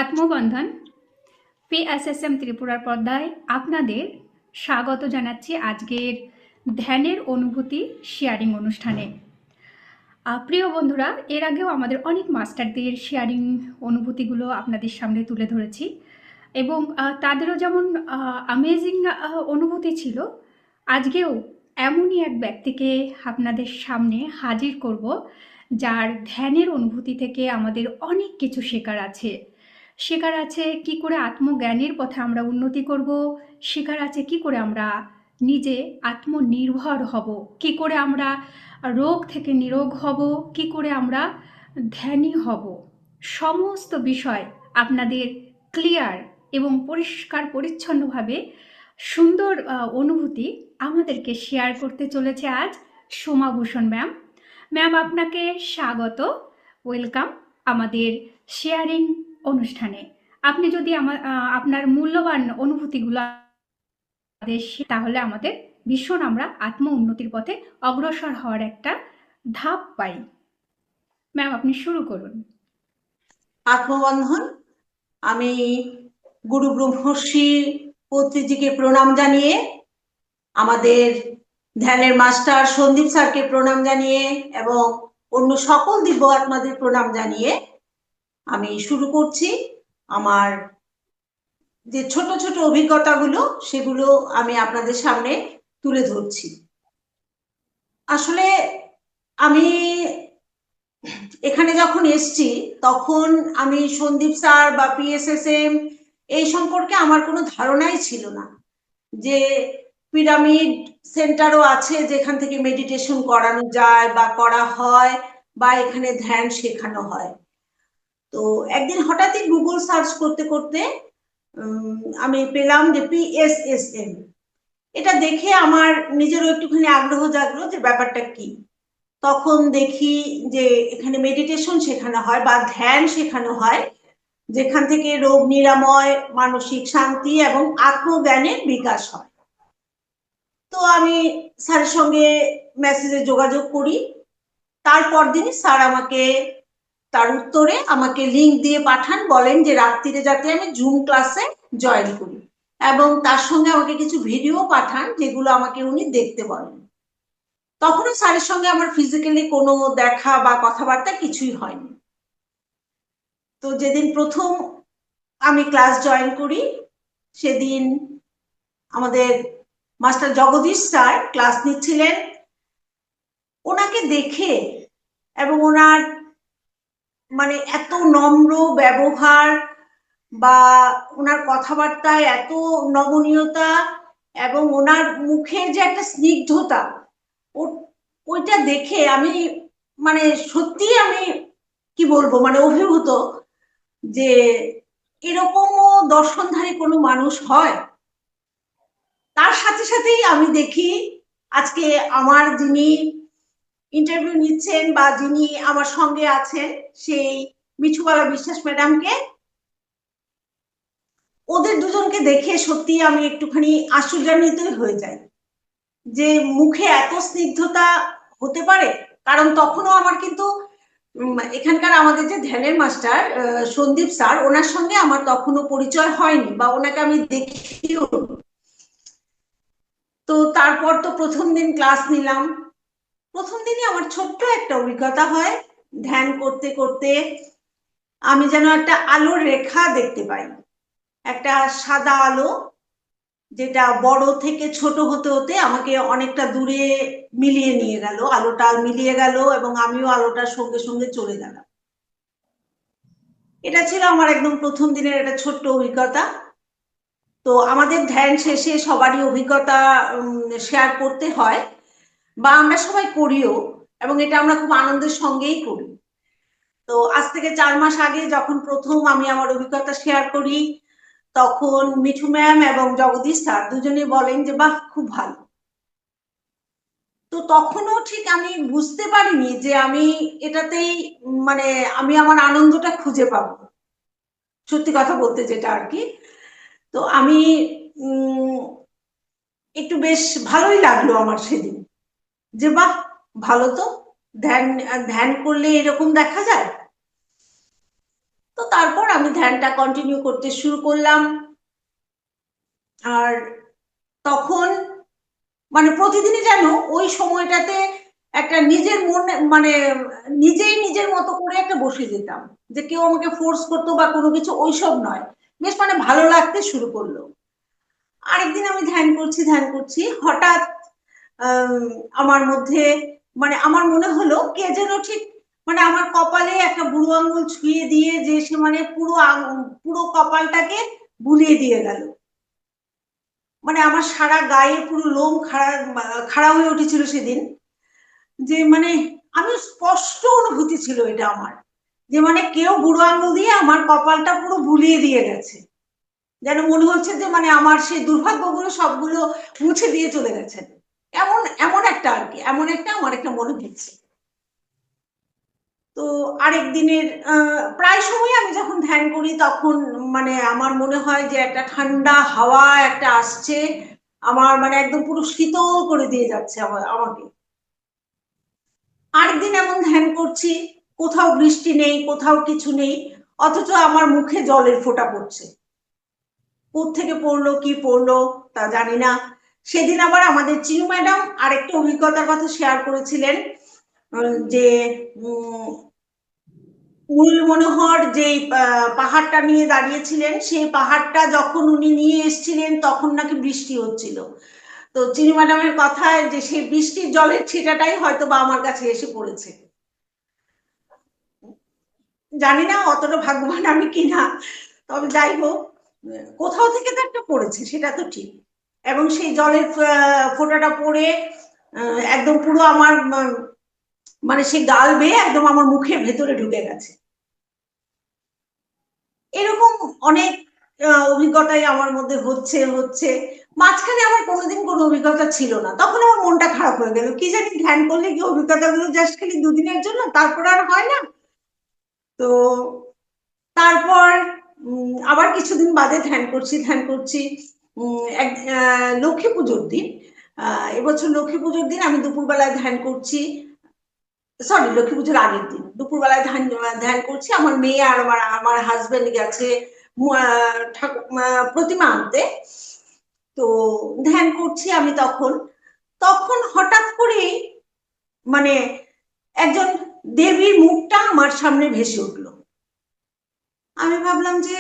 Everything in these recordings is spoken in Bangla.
আত্মবন্ধন PSSM ত্রিপুরার পর্দায় আপনাদের স্বাগত জানাচ্ছি আজকের ধ্যানের অনুভূতি শেয়ারিং অনুষ্ঠানে। প্রিয় বন্ধুরা, এর আগেও আমাদের অনেক মাস্টারদের শেয়ারিং অনুভূতিগুলো আপনাদের সামনে তুলে ধরেছি এবং তাদেরও যেমন অ্যামেজিং অনুভূতি ছিল, আজকেও এমনই এক ব্যক্তিকে আপনাদের সামনে হাজির করব যার ধ্যানের অনুভূতি থেকে আমাদের অনেক কিছু শেখার আছে কি করে আত্মজ্ঞানের পথে আমরা উন্নতি করব, শেখার আছে কি করে আমরা নিজে আত্মনির্ভর হব, কি করে আমরা রোগ থেকে নিরোগ হব, কি করে আমরা ধ্যানী হব। সমস্ত বিষয় আপনাদের ক্লিয়ার এবং পরিষ্কার পরিচ্ছন্নভাবে সুন্দর অনুভূতি আমাদেরকে শেয়ার করতে চলেছে আজ সোমাভূষণ ম্যাম। ম্যাম, আপনাকে স্বাগত, ওয়েলকাম আমাদের শেয়ারিং অনুষ্ঠানে। আপনি যদি আপনার মূল্যবান অনুভূতিগুলো তাহলে আমাদের ভীষণ আমরা আত্ম উন্নতির পথে অগ্রসর হওয়ার একটা ধাপ পাই। ম্যাম, আপনি শুরু করুন। আত্মবন্ধন, আমি গুরু ব্রহ্মর্ষি পত্রিজিকে প্রণাম জানিয়ে, আমাদের ধ্যানের মাস্টার সন্দীপ স্যারকে প্রণাম জানিয়ে এবং অন্য সকল দিব্য আত্মাদের প্রণাম জানিয়ে আমি শুরু করছি। আমার যে ছোট ছোট অভিজ্ঞতাগুলো সেগুলো আমি আপনাদের সামনে তুলে ধরছি। আসলে আমি এখানে যখন এসছি তখন আমি সন্দীপ স্যার বা PSSM এই সম্পর্কে আমার কোনো ধারণাই ছিল না যে পিরামিড সেন্টারও আছে যেখান থেকে মেডিটেশন করানো যায় বা করা হয় বা এখানে ধ্যান শেখানো হয়। তো একদিন হঠাৎই গুগল সার্চ করতে করতে আমি পেলাম যে PSSM। এটা দেখে আমার নিজেরও একটুখানি আগ্রহ জাগলো যে ব্যাপারটা কি। তখন দেখি যে এখানে মেডিটেশন শেখানো হয় বা ধ্যান শেখানো হয়, যেখান থেকে রোগ নিরাময়, মানসিক শান্তি এবং আত্মজ্ঞানের বিকাশ হয়। তো আমি স্যারের সঙ্গে মেসেজে যোগাযোগ করি। তারপর দিনই স্যার আমাকে তার উত্তরে আমাকে লিঙ্ক দিয়ে পাঠান, বলেন যে রাত্রিরে যাতে আমি জুম ক্লাসে জয়েন করি এবং তার সঙ্গে আমাকে কিছু ভিডিও পাঠান যেগুলো আমাকে উনি দেখতে বলেন। তখনও স্যারের সঙ্গে আমার ফিজিক্যালি কোনো দেখা বা কথাবার্তা কিছুই হয়নি। তো যেদিন প্রথম আমি ক্লাস জয়েন করি সেদিন আমাদের মাস্টার জগদীশ স্যার ক্লাস নিচ্ছিলেন। ওনাকে দেখে এবং ওনার মানে এত নম্র ব্যবহার বা ওনার কথাবার্তায় এত নমনীয়তা এবং ওনার মুখের যে একটা স্নিগ্ধতা, ওইটা দেখে আমি মানে সত্যি আমি কি বলবো মানে অভিভূত যে এরকমও দর্শনধারী কোনো মানুষ হয়। তার সাথে সাথেই আমি দেখি আজকে আমার যিনি ইন্টারভিউ নিচ্ছেন বা যিনি আমার সঙ্গে আছেন সেই মিঠুবালা বিশ্বাস ম্যাডামকে, ওদের দুজনকে দেখে সত্যি আমি একটুখানি আশ্চর্যান্বিত হয়ে যাই যে মুখে এত স্নিগ্ধতা হতে পারে। কারণ তখনও আমার কিন্তু এখানকার আমাদের যে ধ্যানের মাস্টার সন্দীপ স্যার, ওনার সঙ্গে আমার তখনও পরিচয় হয়নি বা ওনাকে আমি দেখিও। তো তারপর তো প্রথম দিন ক্লাস নিলাম। প্রথম দিনই আমার ছোট্ট একটা অভিজ্ঞতা হয়। ধ্যান করতে করতে আমি যেন একটা আলোর রেখা দেখতে পাই, একটা সাদা আলো, যেটা বড় থেকে ছোট হতে হতে আমাকে অনেকটা দূরে মিলিয়ে নিয়ে গেল। আলোটা মিলিয়ে গেল এবং আমিও আলোটার সঙ্গে সঙ্গে চলে গেলাম। এটা ছিল আমার একদম প্রথম দিনের একটা ছোট্ট অভিজ্ঞতা। তো আমাদের ধ্যান শেষে সবারই অভিজ্ঞতা শেয়ার করতে হয় বা আমরা সবাই করিও, এবং এটা আমরা খুব আনন্দের সঙ্গেই করি। তো আজ থেকে 4 মাস আগে যখন প্রথম আমি আমার অভিজ্ঞতা শেয়ার করি, তখন মিঠু ম্যাম এবং জগদীশ স্যার দুজনেই বলেন যে বাহ, খুব ভালো। তো তখনও ঠিক আমি বুঝতে পারিনি যে আমি এটাতেই মানে আমি আমার আনন্দটা খুঁজে পাবো, সত্যি কথা বলতে যেটা আর কি। তো আমি একটু বেশ ভালোই লাগলো আমার সেদিন যে বাহ, ভালো তো, ধ্যান ধ্যান করলে এরকম দেখা যায়। তো তারপর আমি ধ্যানটা কন্টিনিউ করতে শুরু করলাম। আর তখন মানে প্রতিদিনই যেন ওই সময়টাতে একটা নিজের মনে মানে নিজেই নিজের মতো করে একটা বসে যেতাম, যে কেউ আমাকে ফোর্স করতো বা কোনো কিছু, ওইসব নয়। বেশ মানে ভালো লাগতে শুরু করলো। আরেকদিন আমি ধ্যান করছি, হঠাৎ আমার মধ্যে মানে আমার মনে হলো কে যেন ঠিক মানে আমার কপালে একটা বুড়ো আঙুল ছুঁয়ে দিয়ে, যে সে মানে পুরো কপালটাকে বুলিয়ে দিয়ে গেল। মানে আমার সারা গায়ে পুরো লোম খাড়া হয়ে উঠেছিল সেদিন। যে মানে আমি স্পষ্ট অনুভূতি ছিল এটা আমার, যে মানে কেউ বুড়ো আঙুল দিয়ে আমার কপালটা পুরো বুলিয়ে দিয়ে গেছে। যেন মনে হচ্ছে যে মানে আমার সেই দুর্ভাগ্যগুলো সবগুলো মুছে দিয়ে চলে গেছেন। এমন এমন একটা আর কি, এমন একটা আমার একটা মনে হচ্ছে। তো আরেক দিনের প্রায় সময় আমি যখন ধ্যান করি তখন মানে আমার মনে হয় যে একটা ঠান্ডা হাওয়া একটা আসছে, আমার মানে একদম পুরো শীতল করে দিয়ে যাচ্ছে আমাকে। আরেকদিন এমন ধ্যান করছি, কোথাও বৃষ্টি নেই, কোথাও কিছু নেই, অথচ আমার মুখে জলের ফোঁটা পড়ছে। কোত্থেকে পড়লো কি পড়লো তা জানি না। সেদিন আবার আমাদের চিনু ম্যাডাম আরেকটা অভিজ্ঞতার কথা শেয়ার করেছিলেন, যে নীল মনোহর যে পাহাড়টা নিয়ে দাঁড়িয়েছিলেন, সেই পাহাড়টা যখন উনি নিয়ে এসেছিলেন তখন নাকি বৃষ্টি হচ্ছিল। তো চিনি ম্যাডামের কথায় যে সেই বৃষ্টির জলের ছিটাটাই হয়তো বা আমার কাছে এসে পড়েছে। জানি না অতটা ভাগ্যবান আমি কিনা, তবে যাই হোক, কোথাও থেকে তো একটা পড়েছে, সেটা তো ঠিক। এবং সেই জলের ফোঁটাটা পড়ে একদম পুরো আমার মানে সেই গাল বেয়ে একদম আমার মুখের ভেতরে ঢুকে গেছে। এরকম অনেক অভিজ্ঞতাই আমার মধ্যে হচ্ছে হচ্ছে মাঝখানে আমার কোনোদিন কোনো অভিজ্ঞতা ছিল না, তখন আমার মনটা খারাপ হয়ে গেল, কি জানি ধ্যান করলে কি অভিজ্ঞতাগুলো জাস্ট খালি দুদিনের জন্য, তারপর আর হয় না। তো তারপর আবার কিছুদিন বাদে ধ্যান করছি লক্ষ্মী পুজোর দিন। এবছর লক্ষ্মী পুজোর দিন আমি দুপুরবেলায় ধ্যান করছি, সরি লক্ষ্মী পুজোর আগের দিন দুপুরবেলায় ধ্যান করছি। আমার মেয়ে আর আমার আমার হাজবেন্ড গেছে প্রতিমা আনতে। তো ধ্যান করছি আমি তখন, তখন হঠাৎ করেই মানে একজন দেবীর মুখটা আমার সামনে ভেসে উঠলো। আমি ভাবলাম যে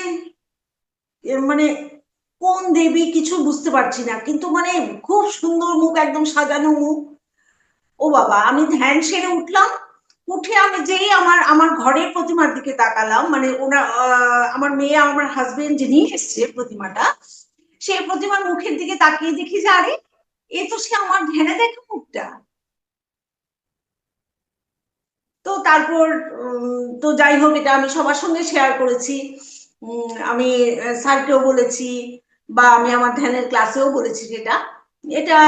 মানে কোন দেবী কিছু বুঝতে পারছি না, কিন্তু মানে খুব সুন্দর মুখ, একদম সাজানো মুখ। ও বাবা, আমি ধ্যান সেরে উঠলাম, উঠে আমি যেই আমার আমার ঘরের প্রতিমার দিকে তাকালাম, মানে ওনা আমার মেয়ে আমার হাজবেন্ড যে নিয়ে এসছে প্রতিমাটা, সেই প্রতিমার মুখের দিকে তাকিয়ে দেখি যে আরে এ তো সে আমার ধ্যানে দেখা মুখটা। তো তারপর তো যাই হোক, এটা আমি সবার সঙ্গে শেয়ার করেছি। আমি স্যারকেও বলেছি, বা আমি আমার ধ্যানের ক্লাসেও বলেছি, যেটা এটা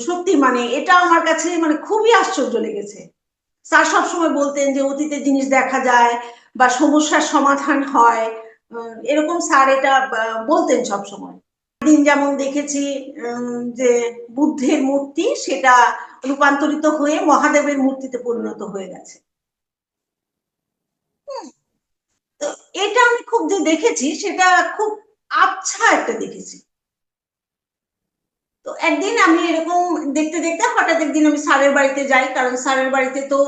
সত্যি মানে এটা আমার কাছে মানে খুবই আশ্চর্য লেগেছে। স্যার সবসময় বলতেন যে অতীতের জিনিস দেখা যায় বা সমস্যার সমাধান হয়, এরকম স্যার এটা বলতেন সব সময়। দিন যেমন দেখেছি যে বুদ্ধের মূর্তি সেটা রূপান্তরিত হয়ে মহাদেবের মূর্তিতে পরিণত হয়ে গেছে। তো এটা আমি খুব যে দেখেছি সেটা খুব আবছা একটা দেখেছি। তো একদিন আমি এরকম দেখতে দেখতে হঠাৎ একদিন আমি স্যারের বাড়িতে যাই, কারণ স্যারের বাড়িতে তো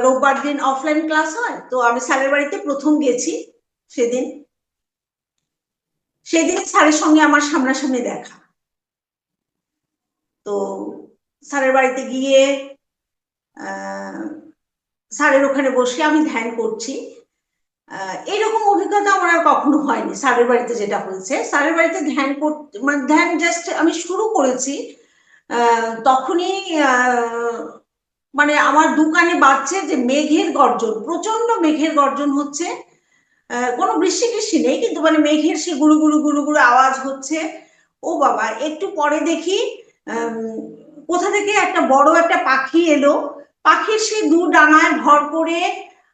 রোববার দিন অফলাইন ক্লাস হয়, তো আমি স্যারের বাড়িতে প্রথম গেছি। সেদিন সেদিন স্যারের সঙ্গে আমার সামনাসামনি দেখা। তো স্যারের বাড়িতে গিয়ে স্যারের ওখানে বসে আমি ধ্যান করছি। এরকম অভিজ্ঞতা আমার আর কখনো হয়নি। স্যারের বাড়িতে যেটা হয়েছে, স্যারের বাড়িতে ধ্যান করতে মানে ধ্যান জাস্ট আমি শুরু করেছি, তখনই মানে আমার দু কানে বাজছে যে মেঘের গর্জন, প্রচন্ড মেঘের গর্জন হচ্ছে। কোনো বৃষ্টি টৃষ্টি নেই, কিন্তু মানে মেঘের সে গুরু গুরু গুরু গুরু আওয়াজ হচ্ছে। ও বাবা, একটু পরে দেখি কোথা থেকে একটা বড় একটা পাখি এলো, পাখির সে দু ডানায় ভর করে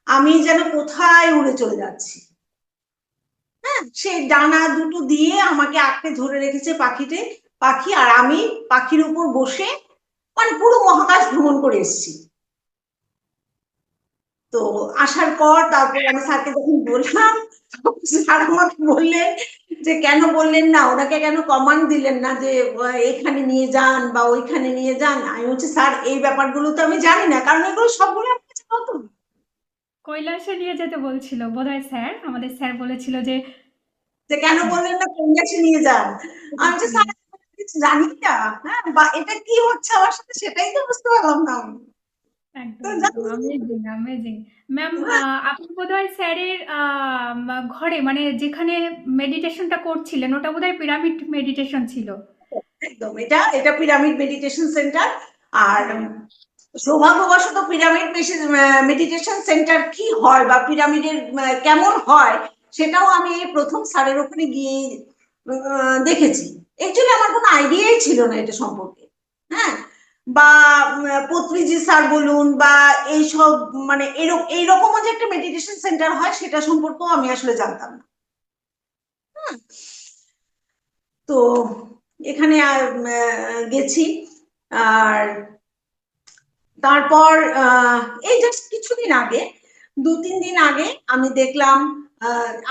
আমি যেন কোথায় উড়ে চলে যাচ্ছি। হ্যাঁ, সে ডানা দুটো দিয়ে আমাকে আঁকড়ে ধরে রেখেছে পাখি, আর আমি পাখির উপর বসে মানে পুরো মহাকাশ ভ্রমণ করে এসেছি। তো আসার পর তারপর আমি স্যারকে যখন বললাম, স্যার আমাকে বললেন যে কেন বললেন না, ওনাকে কেন কমান্ড দিলেন না যে এখানে নিয়ে যান বা ওইখানে নিয়ে যান। আমি বলছি স্যার এই ব্যাপারগুলো তো আমি জানি না, কারণ এগুলো সবগুলো আমার কাছে নতুন। কৈলাসে নিয়ে যেতে বলছিল বোধহয় স্যার, আমাদের স্যার বলেছিল যে যে কেন হ্যাঁ, বললেন না কৈলাসে নিয়ে যান। আমি বলছি স্যার কিছু জানি না, হ্যাঁ, বা এটা কি হচ্ছে আমার সাথে সেটাই তো বুঝতে পারলাম না আমি। তো একদম যাই একদম হোক, অ্যামেজিং অ্যামেজিং। ম্যাম, হ্যাঁ, আপনি বোধহয় স্যারের ঘরে মানে যেখানে মেডিটেশনটা করছিলেন ওটা বোধহয় পিরামিড মেডিটেশন ছিল। একদম এটা এটা পিরামিড মেডিটেশন সেন্টার। আর হ্যাঁ, সৌভাগ্যবশত পিরামিড মেডিটেশন সেন্টার কি হয় বা পিরামিডের কেমন হয় সেটাও আমি এই প্রথম স্যারের ওখানে গিয়ে দেখেছি। অ্যাকচুয়ালি আমার কোনো আইডিয়াই ছিল না এটা সম্পর্কে, হ্যাঁ, বা পত্রিজি স্যার বলুন বা এইসব, মানে এইরকমও যে একটা মেডিটেশন সেন্টার হয় সেটা সম্পর্কেও আমি আসলে জানতাম না। হুম, তো এখানে গেছি। আর তারপর এই জাস্ট কিছুদিন আগে, 2-3 দিন আগে আমি দেখলাম,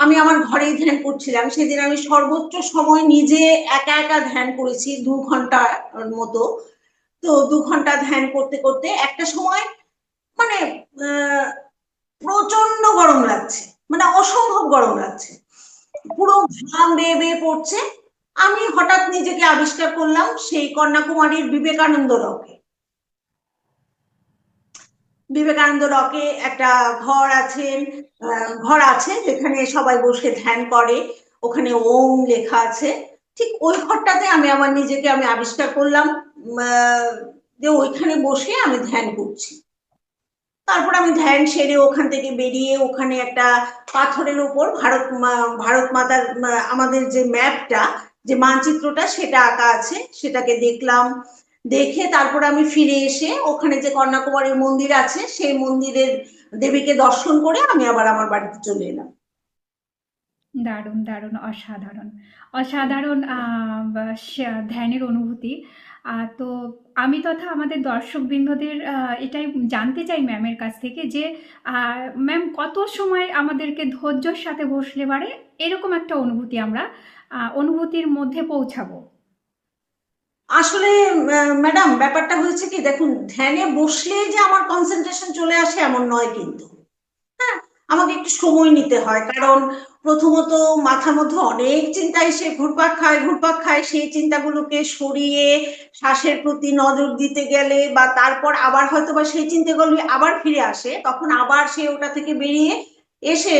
আমি আমার ঘরেই ধ্যান করছিলাম সেদিন। আমি সর্বোচ্চ সময় নিজে একা একা ধ্যান করেছি 2 ঘন্টার মতো। তো 2 ঘন্টা ধ্যান করতে করতে একটা সময় মানে আহ, প্রচন্ড গরম লাগছে, মানে অসম্ভব গরম লাগছে, পুরো ঘাম বেয়ে বেয়ে পড়ছে। আমি হঠাৎ নিজেকে আবিষ্কার করলাম সেই কন্যাকুমারীর বিবেকানন্দ রকে। বিবেকানন্দ রকে একটা ঘর আছেন, ঘর আছে যেখানে সবাই বসে ধ্যান করে, ওখানে ওম লেখা আছে। ঠিক ওই ঘরটাতে আমি আমার নিজেকে আমি আবিষ্কার করলাম, যে ওইখানে বসে আমি ধ্যান করছি। তারপর আমি ধ্যান সেরে ওখান থেকে বেরিয়ে ওখানে একটা পাথরের উপর ভারত মাতার আমাদের যে ম্যাপটা, যে মানচিত্রটা সেটা আঁকা আছে, সেটাকে দেখলাম। দেখে তারপর আমি ফিরে এসে ওখানে যে কন্যাকুমারীর মন্দির আছে সেই মন্দিরের দেবীকে দর্শন করে আমি আবার আমার বাড়িতে চলে এলাম। দারুণ দারুণ অসাধারণ অসাধারণ ধ্যানের অনুভূতি। তো আমি তথা আমাদের দর্শকবৃন্দদের এটাই জানতে চাই ম্যামের কাছ থেকে যে ম্যাম কত সময় আমাদেরকে ধৈর্যর সাথে বসলে পারে এরকম একটা অনুভূতি আমরা অনুভূতির মধ্যে পৌঁছাবো। আসলে ম্যাডাম ব্যাপারটা হয়েছে কি, দেখুন, ধ্যানে বসলে যে আমার কনসেন্ট্রেশন চলে আসে এমন নয় কিন্তু। হ্যাঁ, আমাকে একটু সময় নিতে হয়, কারণ প্রথমত মাথার মধ্যে অনেক চিন্তা এসে ঘুরপাক খায়, সেই চিন্তাগুলোকে সরিয়ে শ্বাসের প্রতি নজর দিতে গেলে বা তারপর আবার হয়তো বা সেই চিন্তাগুলো আবার ফিরে আসে, তখন আবার সে ওটা থেকে বেরিয়ে এসে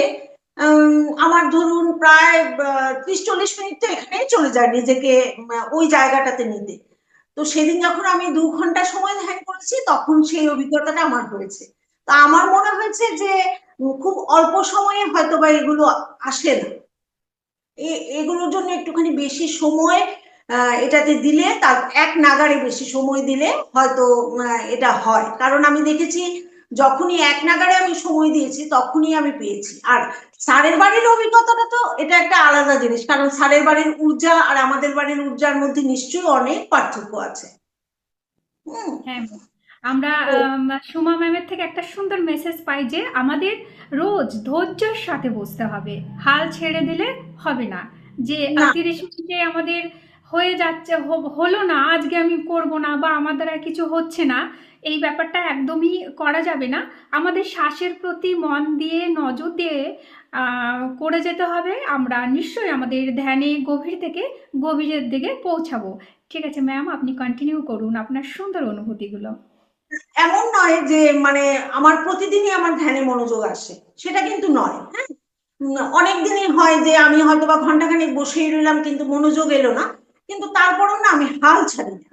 আমার ধরুন প্রায় 30-40 মিনিট তো এখানেই চলে যায় নিজেকে ওই জায়গাটাতে নিতে। তো সেদিন যখন আমি 2 ঘন্টা সময় ধ্যান করেছি তখন সেই অভিজ্ঞতাটা আমার হয়েছে। তা আমার মনে হয়েছে যে খুব অল্প সময়ে হয়তো বা এগুলো আসে না। এগুলোর জন্য একটুখানি বেশি সময় এটাতে দিলে, তার এক নাগাড়ে বেশি সময় দিলে হয়তো এটা হয়। কারণ আমি দেখেছি যখনই এক নাগাড়ে আমি সময় দিয়েছি তখনই আমি পেয়েছি। আর স্যারের বাড়ির অভিজ্ঞতাটা তো এটা একটা আলাদা জিনিস, কারণ স্যারের বাড়ির ঊর্জা আর আমাদের বাড়ির ঊর্জার মধ্যে নিশ্চয়ই অনেক পার্থক্য আছে। হুম। হ্যাঁ ম্যাম, আমরা তো সুমা ম্যামের থেকে একটা সুন্দর মেসেজ পাই যে আমাদের রোজ ধৈর্যের সাথে বসতে হবে, হাল ছেড়ে দিলে হবে না। যে না, 30 মিনিটে আমাদের হয়ে যাচ্ছে, হলো না আজকে আমি করব না বা আমার দ্বারা কিছু হচ্ছে না, এই ব্যাপারটা একদমই করা যাবে না। আমাদের শ্বাসের প্রতি মন দিয়ে নজর দিয়ে করে যেতে হবে। আমরা নিশ্চয়ই আমাদের ধ্যানে গভীর থেকে গভীরের দিকে পৌঁছাবো। ঠিক আছে ম্যাম, আপনি কন্টিনিউ করুন আপনার সুন্দর অনুভূতিগুলো। এমন নয় যে মানে আমার প্রতিদিনই আমার ধ্যানে মনোযোগ আসে, সেটা কিন্তু নয়। হ্যাঁ, অনেক দিনই হয় যে আমি হয়তো বা ঘন্টাখানেক বসেই রইলাম কিন্তু মনোযোগ এলো না, কিন্তু তারপরেও না আমি হাল ছাড়ি না।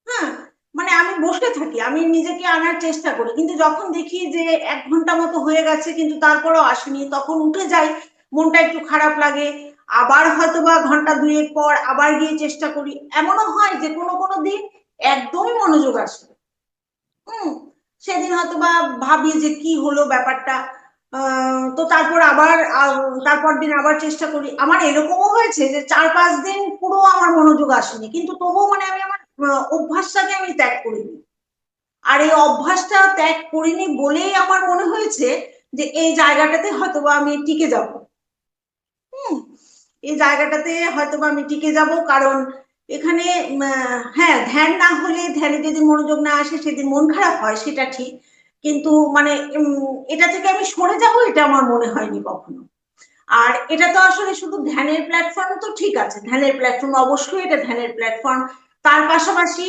হ্যাঁ, মানে আমি বসে থাকি, আমি নিজেকে আনার চেষ্টা করি, কিন্তু যখন দেখি যে 1 ঘন্টা মতো হয়ে গেছে কিন্তু তারপরেও আসেনি তখন উঠে যাই, মনটা একটু খারাপ লাগে। আবার হয়তো বা ঘন্টা দুয়েক পর আবার গিয়ে চেষ্টা করি। এমনও হয় যে কোনো কোনো দিন একদমই মনোযোগ আসে। হুম, সেদিন হয়তো বা ভাবি যে কি হলো ব্যাপারটা। তো তারপর আবার তারপর দিন আবার চেষ্টা করি। আমার এরকমও হয়েছে যে 4-5 দিন পুরো আমার মনোযোগ আসেনি, কিন্তু তবুও মানে আমি আমার অভ্যাসটাকে আমি ত্যাগ করিনি। আর এই অভ্যাসটা ত্যাগ করিনি বলেই আমার মনে হয়েছে যে এই জায়গাটাতে হয়তোবা আমি টিকে যাব। হুম, এই জায়গাটাতে হয়তোবা আমি টিকে যাব, কারণ এখানে হ্যাঁ, ধ্যান না হলে, ধ্যানে যদি মনোযোগ না আসে সেদিন মন খারাপ হয়, সেটা ঠিক। কিন্তু মানে এটা থেকে আমি সরে যাব এটা আমার মনে হয়নি কখনো। আর এটা তো আসলে শুধু ধ্যানের প্ল্যাটফর্ম, তো ঠিক আছে, ধ্যানের প্ল্যাটফর্ম, অবশ্যই এটা ধ্যানের প্ল্যাটফর্ম। তার পাশাপাশি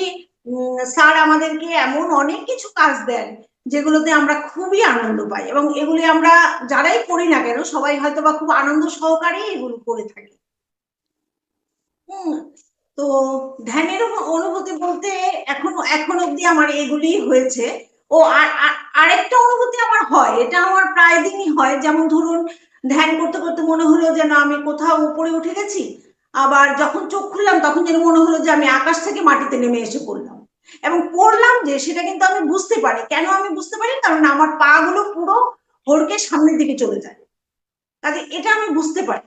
স্যার আমাদেরকে এমন অনেক কিছু কাজ দেন যেগুলোতে আমরা খুবই আনন্দ পাই, এবং এগুলি আমরা যারাই করি না কেন সবাই হয়তো বা খুব আনন্দ সহকারে এগুলো করে থাকি। হুম, তো ধ্যানের অনুভূতি বলতে এখন এখন অব্দি আমার এগুলি হয়েছে। ও আরেকটা অনুভূতি আমার হয়, এটা আমার প্রায় দিনই হয়। যেমন ধরুন, ধ্যান করতে করতে মনে হলো যেন আমি কোথাও উপরে উঠে গেছি, আবার যখন চোখ খুললাম তখন যেন মনে হলো যে আমি আকাশ থেকে মাটিতে নেমে এসে পড়লাম। এবং পড়লাম যে সেটা কিন্তু আমি বুঝতে পারি, কেন আমি বুঝতে পারি, কারণ আমার পা গুলো পুরো হড়কে সামনের দিকে চলে যায়। কাজে এটা আমি বুঝতে পারি,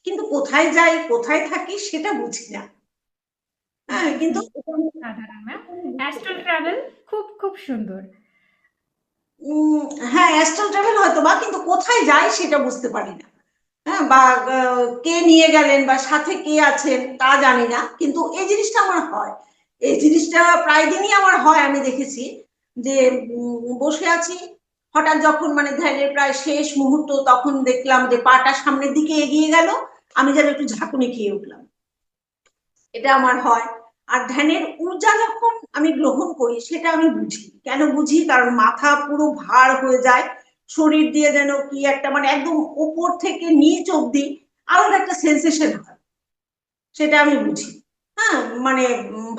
কিন্তু কোথায় যাই কোথায় থাকি সেটা বুঝি না। হ্যাঁ, কিন্তু সাধারণ ম্যাম, অ্যাস্ট্রাল ট্রাভেল খুব খুব সুন্দর। হ্যাঁ, অ্যাস্ট্রাল ট্রাভেল হয়তো বা, কিন্তু কোথায় যায় সেটা বুঝতে পারি না। হ্যাঁ, বা কে নিয়ে গেলেন বা সাথে কে আছেন তা জানি না, কিন্তু এই জিনিসটা আমার হয়। এই জিনিসটা প্রায় দিনই আমার হয়, আমি দেখেছি যে বসে আছি, হঠাৎ যখন মানে ধ্যানের প্রায় শেষ মুহূর্ত, তখন দেখলাম যে পাটা সামনের দিকে এগিয়ে গেল, আমি যেন একটু ঝাঁকুনি খেয়ে উঠলাম। এটা আমার হয়। আর ধ্যানের ঊর্জা যখন আমি গ্রহণ করি সেটা আমি বুঝি, কেন বুঝি, কারণ মাথা পুরো ভার হয়ে যায়, শরীর দিয়ে যেন কি একটা মানে একদম উপর থেকে নিচ অব্দি আলাদা একটা সেন্সেশন হয়, সেটা আমি বুঝি। হ্যাঁ, মানে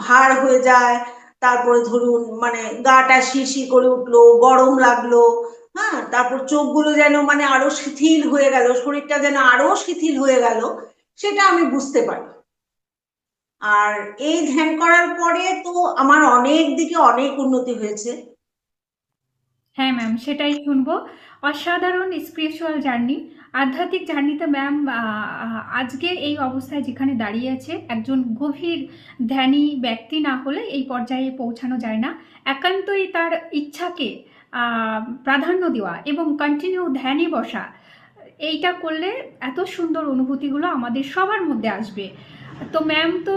ভার হয়ে যায়, তারপরে ধরুন মানে গাটা শিরশির করে উঠলো, গরম লাগলো। হ্যাঁ, তারপর চোখগুলো যেন মানে আরো শিথিল হয়ে গেল, শরীরটা যেন আরো শিথিল হয়ে গেল, সেটা আমি বুঝতে পারি। আর এই ধ্যান করার পরে তো আমার অনেক দিকে অনেক উন্নতি হয়েছে। হ্যাঁ ম্যাম, সেটাই শুনবো। অসাধারণ স্পিরিচুয়াল জার্নি, আধ্যাত্মিক জার্নিতে ম্যাম আজকে এই অবস্থায় যেখানে দাঁড়িয়ে আছে, একজন গভীর ধ্যানী ব্যক্তি না হলে এই পর্যায়ে পৌঁছানো যায় না। একান্তই তার ইচ্ছাকে প্রাধান্য দেওয়া এবং কন্টিনিউ ধ্যানে বসা, এইটা করলে এত সুন্দর অনুভূতিগুলো আমাদের সবার মধ্যে আসবে। তো ম্যাম তো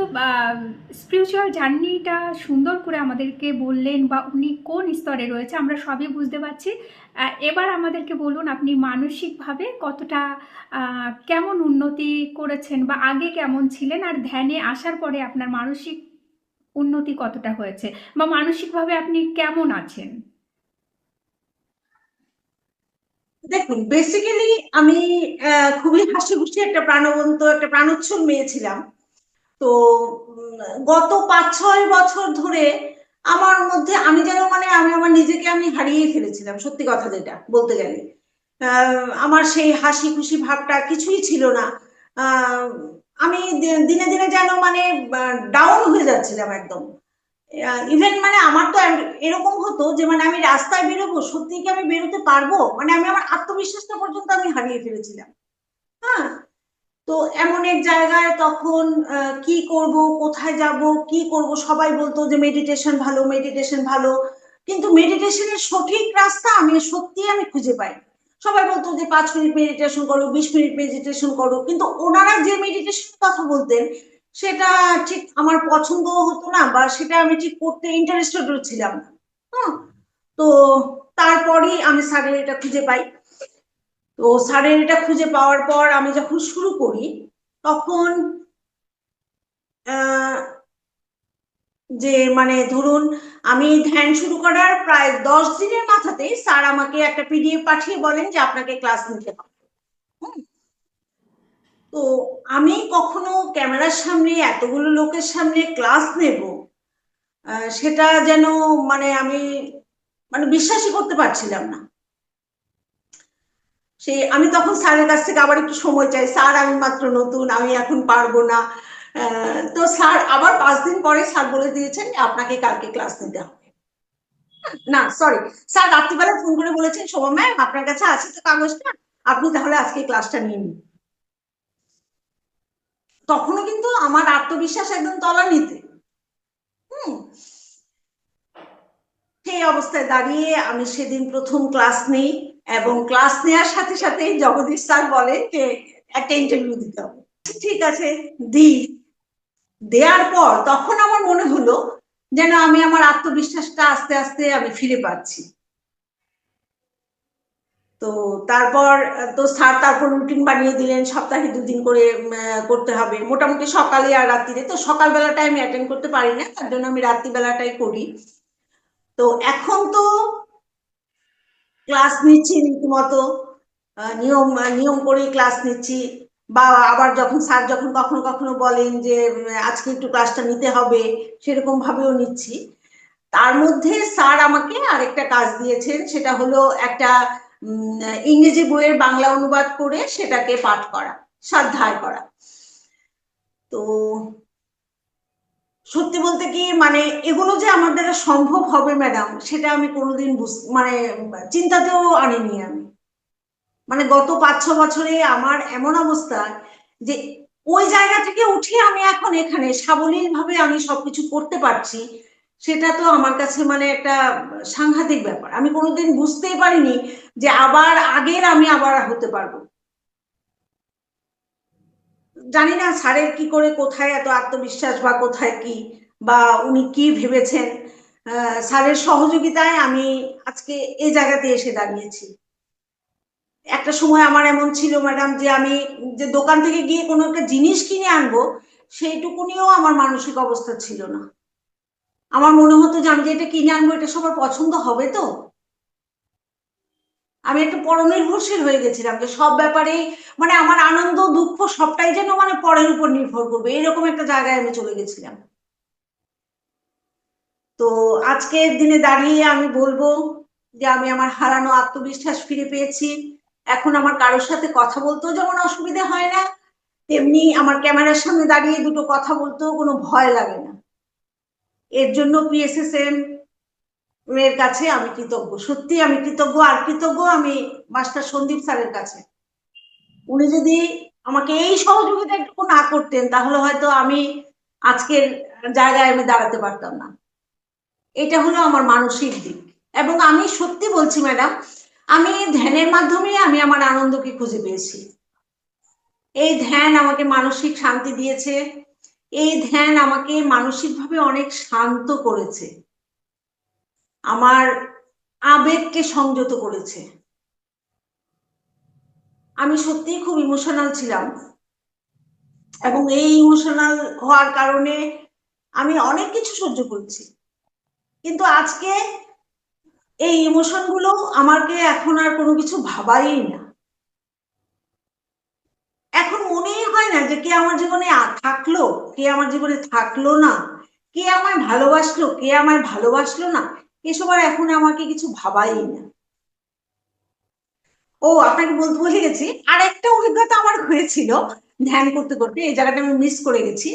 স্পিরিচুয়াল জার্নিটা সুন্দর করে আমাদেরকে বললেন, বা উনি কোন স্তরে রয়েছে আমরা সবই বুঝতে পারছি। এবার আমাদেরকে বলুন আপনি মানসিকভাবে কতটা কেমন উন্নতি করেছেন, বা আগে কেমন ছিলেন, আর ধ্যানে আসার পরে আপনার মানসিক উন্নতি কতটা হয়েছে, বা মানসিকভাবে আপনি কেমন আছেন? দেখুন, বেসিক্যালি আমি খুবই হাসি খুশি একটা প্রাণবন্ত একটা প্রাণোচ্ছল মেয়ে ছিলাম। তো উম, গত 5-6 বছর ধরে আমার মধ্যে আমি যেন মানে আমি আমার নিজেকে আমি হারিয়ে ফেলেছিলাম, সত্যি কথা যেটা বলতে গেলে। আমার সেই হাসি খুশি ভাবটা কিছুই ছিল না। আহ, আমি দিনে দিনে যেন মানে ডাউন হয়ে যাচ্ছিলাম একদম। ইভেন মানে আমার তো এরকম হতো যে মানে আমি রাস্তায় বেরোবো, সত্যি কি আমি বেরোতে পারবো, মানে আমি আমার আত্মবিশ্বাসটা পর্যন্ত আমি হারিয়ে ফেলেছিলাম। হ্যাঁ, তো এমন এক জায়গায় তখন কি করব, কোথায় যাব, কি করব, সবাই বলতো যে মেডিটেশন ভালো, মেডিটেশন ভালো। কিন্তু মেডিটেশনের সঠিক রাস্তা আমি সত্যি আমি খুঁজে পাই। সবাই বলতো যে 5 মিনিট মেডিটেশন করো, 20 মিনিট মেডিটেশন করো, কিন্তু ওনারা যে মেডিটেশন কথা বলতেন সেটা ঠিক আমার পছন্দ হতো না, বা সেটা আমি ঠিক করতে ইন্টারেস্টেড ছিলাম না। হ্যাঁ, তো তারপরেই আমি স্যারের এটা খুঁজে পাই। তো স্যারের এটা খুঁজে পাওয়ার পর আমি যখন শুরু করি, তখন আহ, যে মানে ধরুন, আমি ধ্যান শুরু করার প্রায় 10 দিনের মাথাতেই স্যার আমাকে একটা পিডিএফ পাঠিয়ে বলেন যে আপনাকে ক্লাস নিতে হবে। হুম, তো আমি কখনো ক্যামেরার সামনে এতগুলো লোকের সামনে ক্লাস নেব, সেটা যেন মানে আমি মানে বিশ্বাসই করতে পারছিলাম না। সে আমি তখন স্যারের কাছ থেকে আবার একটু সময় চাই, স্যার আমি মাত্র নতুন, আমি এখন পারবো না। তো স্যার আবার 5 দিন পরে স্যার বলে দিয়েছেন যে আপনাকে কালকে ক্লাস নিতে হবে। না, সরি, স্যার রাত্রিবেলা ফোন করে বলেছেন শোভা ম্যাম আপনার কাছে আছে তো কাগজটা, আপনি তাহলে আজকে ক্লাসটা নিয়ে নিন। তখনও কিন্তু আমার আত্মবিশ্বাস একদম তলানিতে। হুম, সেই অবস্থায় দাঁড়িয়ে আমি সেদিন প্রথম ক্লাস নেই, এবং ক্লাস নেওয়ার সাথে সাথে জগদীশ স্যার বলে যে একটা ইন্টারভিউ দিতে হবে। ঠিক আছে, দেওয়ার পর তখন আমার মনে হলো যেন আমি আমার আত্মবিশ্বাসটা আস্তে আস্তে আমি ফিরে পাচ্ছি। তো তারপর তো স্যার তারপর রুটিন বানিয়ে দিলেন, সপ্তাহে 2 দিন করে করতে হবে, মোটামুটি সকালে আর রাত্রিরে। তো সকালবেলাটাই আমি অ্যাটেন্ড করতে পারি না, তার জন্য আমি রাত্রিবেলাটাই করি। তো এখন তো ক্লাস নিচ্ছি রীতিমতো, নিয়ম নিয়ম করেই ক্লাস নিচ্ছি। বা আবার যখন স্যার যখন কখনো কখনো বলেন যে আজকে একটু ক্লাসটা নিতে হবে, সেরকম ভাবেও নিচ্ছি। তার মধ্যে স্যার আমাকে আরেকটা কাজ দিয়েছেন, সেটা হলো একটা ইংরেজি বইয়ের বাংলা অনুবাদ করে সেটাকে পাঠ করা, স্বাধ্যায় করা। তো সত্যি বলতে কি, মানে এগুলো যে আমার দ্বারা সম্ভব হবে ম্যাডাম, সেটা আমি কোনোদিন মানে চিন্তাতেও আনিনি আমি। মানে গত 5-6 বছরে আমার এমন অবস্থা যে ওই জায়গা থেকে উঠে আমি এখন এখানে সাবলীল ভাবে আমি সবকিছু করতে পারছি, সেটা তো আমার কাছে মানে একটা সাংঘাতিক ব্যাপার। আমি কোনোদিন বুঝতেই পারিনি যে আবার আগের আমি আবার হতে পারবো। জানি না স্যারের কি করে, কোথায় এত আত্মবিশ্বাস, বা কোথায় কি, বা উনি কি ভেবেছেন। স্যারের সহযোগিতায় আমি আজকে এই জায়গাতে এসে দাঁড়িয়েছি। একটা সময় আমার এমন ছিল ম্যাডাম যে আমি যে দোকান থেকে গিয়ে কোনো একটা জিনিস কিনে আনবো, সেইটুকুনিও আমার মানসিক অবস্থা ছিল না। আমার মনে হতো যে আমি যে এটা কিনে আনবো এটা সবার পছন্দ হবে তো। আমি একটা পরনির্ভরশীল হয়ে গেছিলাম, যে সব ব্যাপারেই মানে আমার আনন্দ দুঃখ সবটাই যেন মানে পরের উপর নির্ভর করবে, এরকম একটা জায়গায় আমি চলে গেছিলাম। তো আজকের দিনে দাঁড়িয়ে আমি বলবো যে আমি আমার হারানো আত্মবিশ্বাস ফিরে পেয়েছি। এখন আমার কারোর সাথে কথা বলতেও যেমন অসুবিধা হয় না, তেমনি আমার ক্যামেরার সামনে দাঁড়িয়ে দুটো কথা বলতেও কোনো ভয় লাগে না। এর জন্য পিএসএসএম এর কাছে আমি কৃতজ্ঞ, সত্যি আমি কৃতজ্ঞ। আর কৃতজ্ঞ আমি মাস্টার সন্দীপ স্যারের কাছে। উনি যদি আমাকে এই সহযোগিতা একটু না করতেন, তাহলে হয়তো আমি আজকের জায়গায় আমি দাঁড়াতে পারতাম না। এটা হলো আমার মানসিক দিক। এবং আমি সত্যি বলছি ম্যাডাম, আমি ধ্যানের মাধ্যমে আমি আমার আনন্দকে খুঁজে পেয়েছি। এই ধ্যান আমাকে মানসিক শান্তি দিয়েছে, এই ধ্যান আমাকে মানসিকভাবে অনেক শান্ত করেছে, আমার আবেগকে সংযত করেছে। আমি সত্যিই খুব ইমোশনাল ছিলাম, এবং এই ইমোশনাল হওয়ার কারণে আমি অনেক কিছু সহ্য করছি। কিন্তু আজকে এই ইমোশন গুলো আমাকে এখন আর কোনো কিছু ভাবাই না। এখন মনেই হয় না যে কে আমার জীবনে থাকলো, কে আমার জীবনে থাকলো না, কে আমায় ভালোবাসলো, কে আমায় ভালোবাসলো না, এসব আর এখন আমাকে কিছু ভাবাই না। ও আপনাকে বলতে ভুলে গেছি, আর একটা অভিজ্ঞতা আমার হয়েছিল ধ্যান করতে করতে, এই জায়গাটা আমি মিস করে গেছি।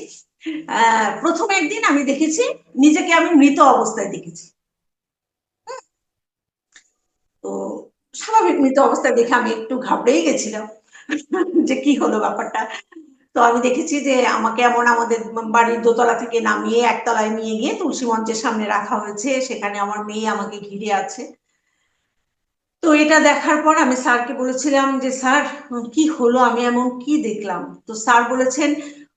প্রথম একদিন আমি দেখেছি নিজেকে আমি মৃত অবস্থায় দেখেছি। তো স্বাভাবিক মৃত অবস্থায় দেখে আমি একটু ঘাবড়েই গেছিলাম যে কি হলো ব্যাপারটা। তো আমি দেখেছি যে আমাকে এমন আমাদের বাড়ির দোতলা থেকে নামিয়ে একতলায় নিয়ে গিয়ে তুলসী মঞ্চের সামনে রাখা হয়েছে, সেখানে আমার মেয়ে আমাকে ঘিরে আছে। তো এটা দেখার পর আমি স্যারকে বলেছিলাম যে স্যার কি হলো, আমি এমন কি দেখলাম। তো স্যার বলেছেন